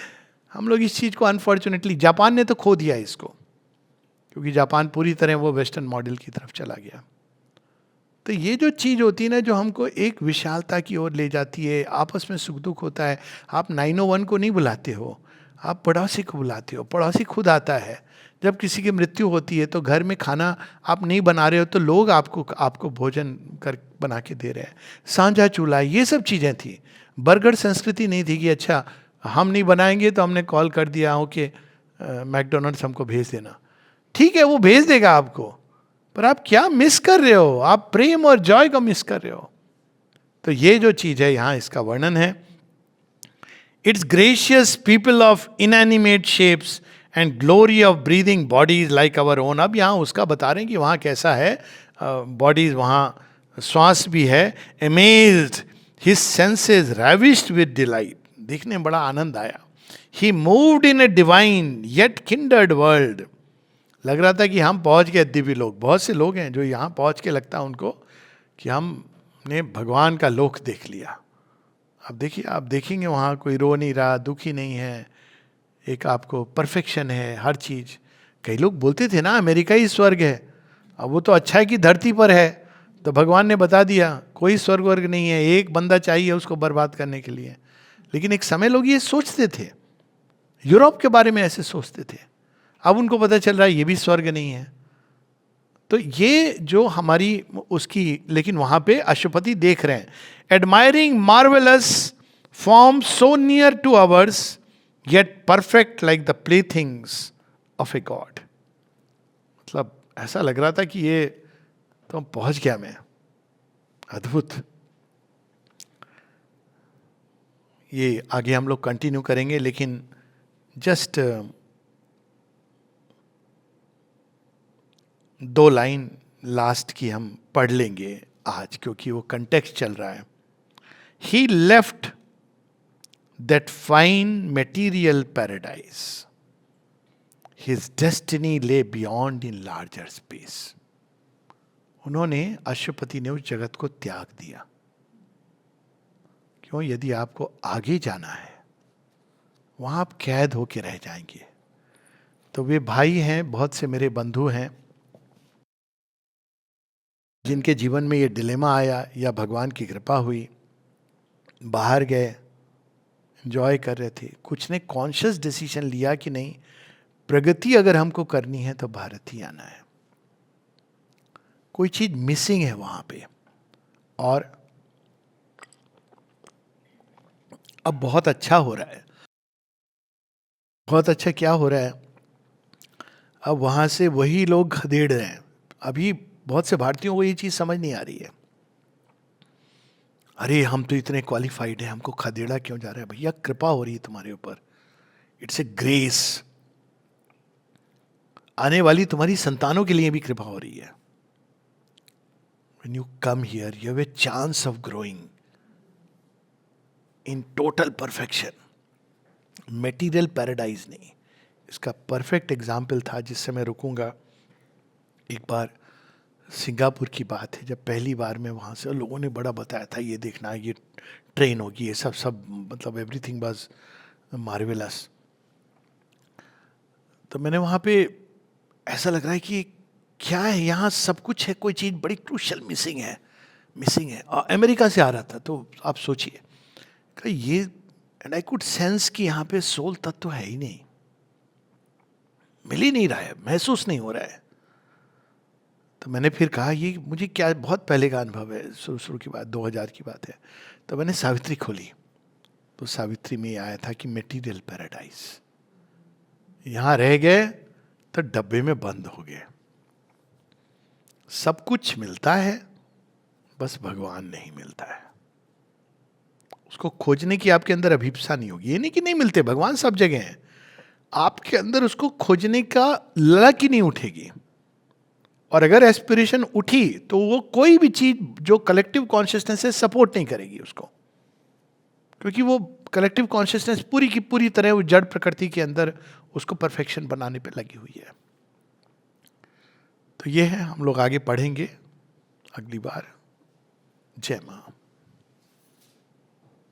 हम लोग इस चीज़ को अनफॉर्चुनेटली, जापान ने तो खो दिया इसको, क्योंकि जापान पूरी तरह वो वेस्टर्न मॉडल की तरफ चला गया। तो ये जो चीज़ होती है ना, जो हमको एक विशालता की ओर ले जाती है, आपस में सुख दुख होता है। आप 901 को नहीं बुलाते हो, आप पड़ोसी को बुलाते हो, पड़ोसी खुद आता है। जब किसी की मृत्यु होती है तो घर में खाना आप नहीं बना रहे हो तो लोग आपको भोजन कर बना के दे रहे हैं। साझा चूल्हा, ये सब चीज़ें थी। बर्गर संस्कृति नहीं थी कि अच्छा हम नहीं बनाएंगे तो हमने कॉल कर दिया हो कि मैकडोनल्ड्स हमको भेज देना। ठीक है वो भेज देगा आपको, पर आप क्या मिस कर रहे हो, आप प्रेम और जॉय को मिस कर रहे हो। तो ये जो चीज़ है यहाँ इसका वर्णन है। Its gracious people of inanimate shapes and glory of breathing bodies like our own. अब यहाँ उसका बता रहे हैं कि वहाँ कैसा है, बॉडीज वहाँ श्वास भी है। Amazed his senses ravished with delight, देखने में बड़ा आनंद आया. He moved in a divine yet kindred world, लग रहा था कि हम पहुंच गए दिव्य लोक. बहुत से लोग हैं जो यहाँ पहुंच के लगता है उनको कि हमने भगवान का लोक देख लिया. अब देखिए, आप देखेंगे वहाँ कोई रो नहीं रहा, दुखी नहीं है, एक आपको परफेक्शन है हर चीज. कई लोग बोलते थे ना अमेरिका ही स्वर्ग है. अब वो तो अच्छा है कि धरती पर है, तो भगवान ने बता दिया कोई स्वर्ग वर्ग नहीं है, एक बंदा चाहिए उसको बर्बाद करने के लिए. लेकिन एक समय लोग ये सोचते थे, यूरोप के बारे में ऐसे सोचते थे. अब उनको पता चल रहा है ये भी स्वर्ग नहीं है. तो ये जो हमारी उसकी, लेकिन वहां पे अशुपति देख रहे हैं, admiring marvellous form so near to ours yet perfect like the playthings of a god. मतलब ऐसा लग रहा था कि ये तो पहुंच गया मैं. अद्भुत. ये आगे हम लोग कंटिन्यू करेंगे, लेकिन जस्ट 2 लाइन लास्ट की हम पढ़ लेंगे आज, क्योंकि वो कंटेक्स्ट चल रहा है. He left that fine material paradise, his destiny lay beyond in larger space. उन्होंने, अशुपति ने उस जगत को त्याग दिया. क्यों? यदि आपको आगे जाना है, वहां आप कैद होके रह जाएंगे. तो वे भाई हैं, बहुत से मेरे बंधु हैं जिनके जीवन में ये डिलेमा आया या भगवान की कृपा हुई, बाहर गए, एंजॉय कर रहे थे, कुछ ने कॉन्शियस डिसीजन लिया कि नहीं, प्रगति अगर हमको करनी है तो भारत ही आना है. कोई चीज मिसिंग है वहां पे. और अब बहुत अच्छा हो रहा है. बहुत अच्छा क्या हो रहा है, अब वहां से वही लोग खदेड़ रहे हैं. अभी बहुत से भारतीयों को ये चीज समझ नहीं आ रही है. अरे हम तो इतने क्वालिफाइड हैं, हमको खदेड़ा क्यों जा रहा है? भैया कृपा हो रही है तुम्हारे ऊपर, इट्स ए ग्रेस. आने वाली तुम्हारी संतानों के लिए भी कृपा हो रही है. When you come here, you have a chance of growing in total perfection. Material paradise नहीं. इसका परफेक्ट एग्जाम्पल था, जिससे मैं रुकूंगा. एक बार सिंगापुर की बात है, जब पहली बार मैं वहाँ से, लोगों ने बड़ा बताया था ये देखना, ये ट्रेन होगी, ये सब मतलब एवरीथिंग वाज मार्वेलस. तो मैंने वहाँ पे, ऐसा लग रहा है कि क्या है यहाँ, सब कुछ है, कोई चीज़ बड़ी क्रूशल मिसिंग है. और अमेरिका से आ रहा था, तो आप सोचिए कि ये, एंड आई कुड सेंस कि यहाँ पे सोल तत्व है ही नहीं, मिल ही नहीं रहा है, महसूस नहीं हो रहा है. तो मैंने फिर कहा ये मुझे क्या, बहुत पहले का अनुभव है, शुरू की बात, 2000 की बात है. तो मैंने सावित्री खोली, तो सावित्री में आया था कि मटेरियल पैराडाइज. यहाँ रह गए तो डब्बे में बंद हो गए. सब कुछ मिलता है, बस भगवान नहीं मिलता है. उसको खोजने की आपके अंदर अभिप्सा नहीं होगी. ये नहीं कि नहीं मिलते, भगवान सब जगह हैं, आपके अंदर उसको खोजने का ललक ही नहीं उठेगी. और अगर एस्पिरेशन उठी तो वो कोई भी चीज जो कलेक्टिव कॉन्शियसनेस है सपोर्ट नहीं करेगी उसको, क्योंकि वो कलेक्टिव कॉन्शियसनेस पूरी की पूरी तरह वो जड़ प्रकृति के अंदर उसको परफेक्शन बनाने पे लगी हुई है. तो ये है, हम लोग आगे पढ़ेंगे अगली बार. जय मां.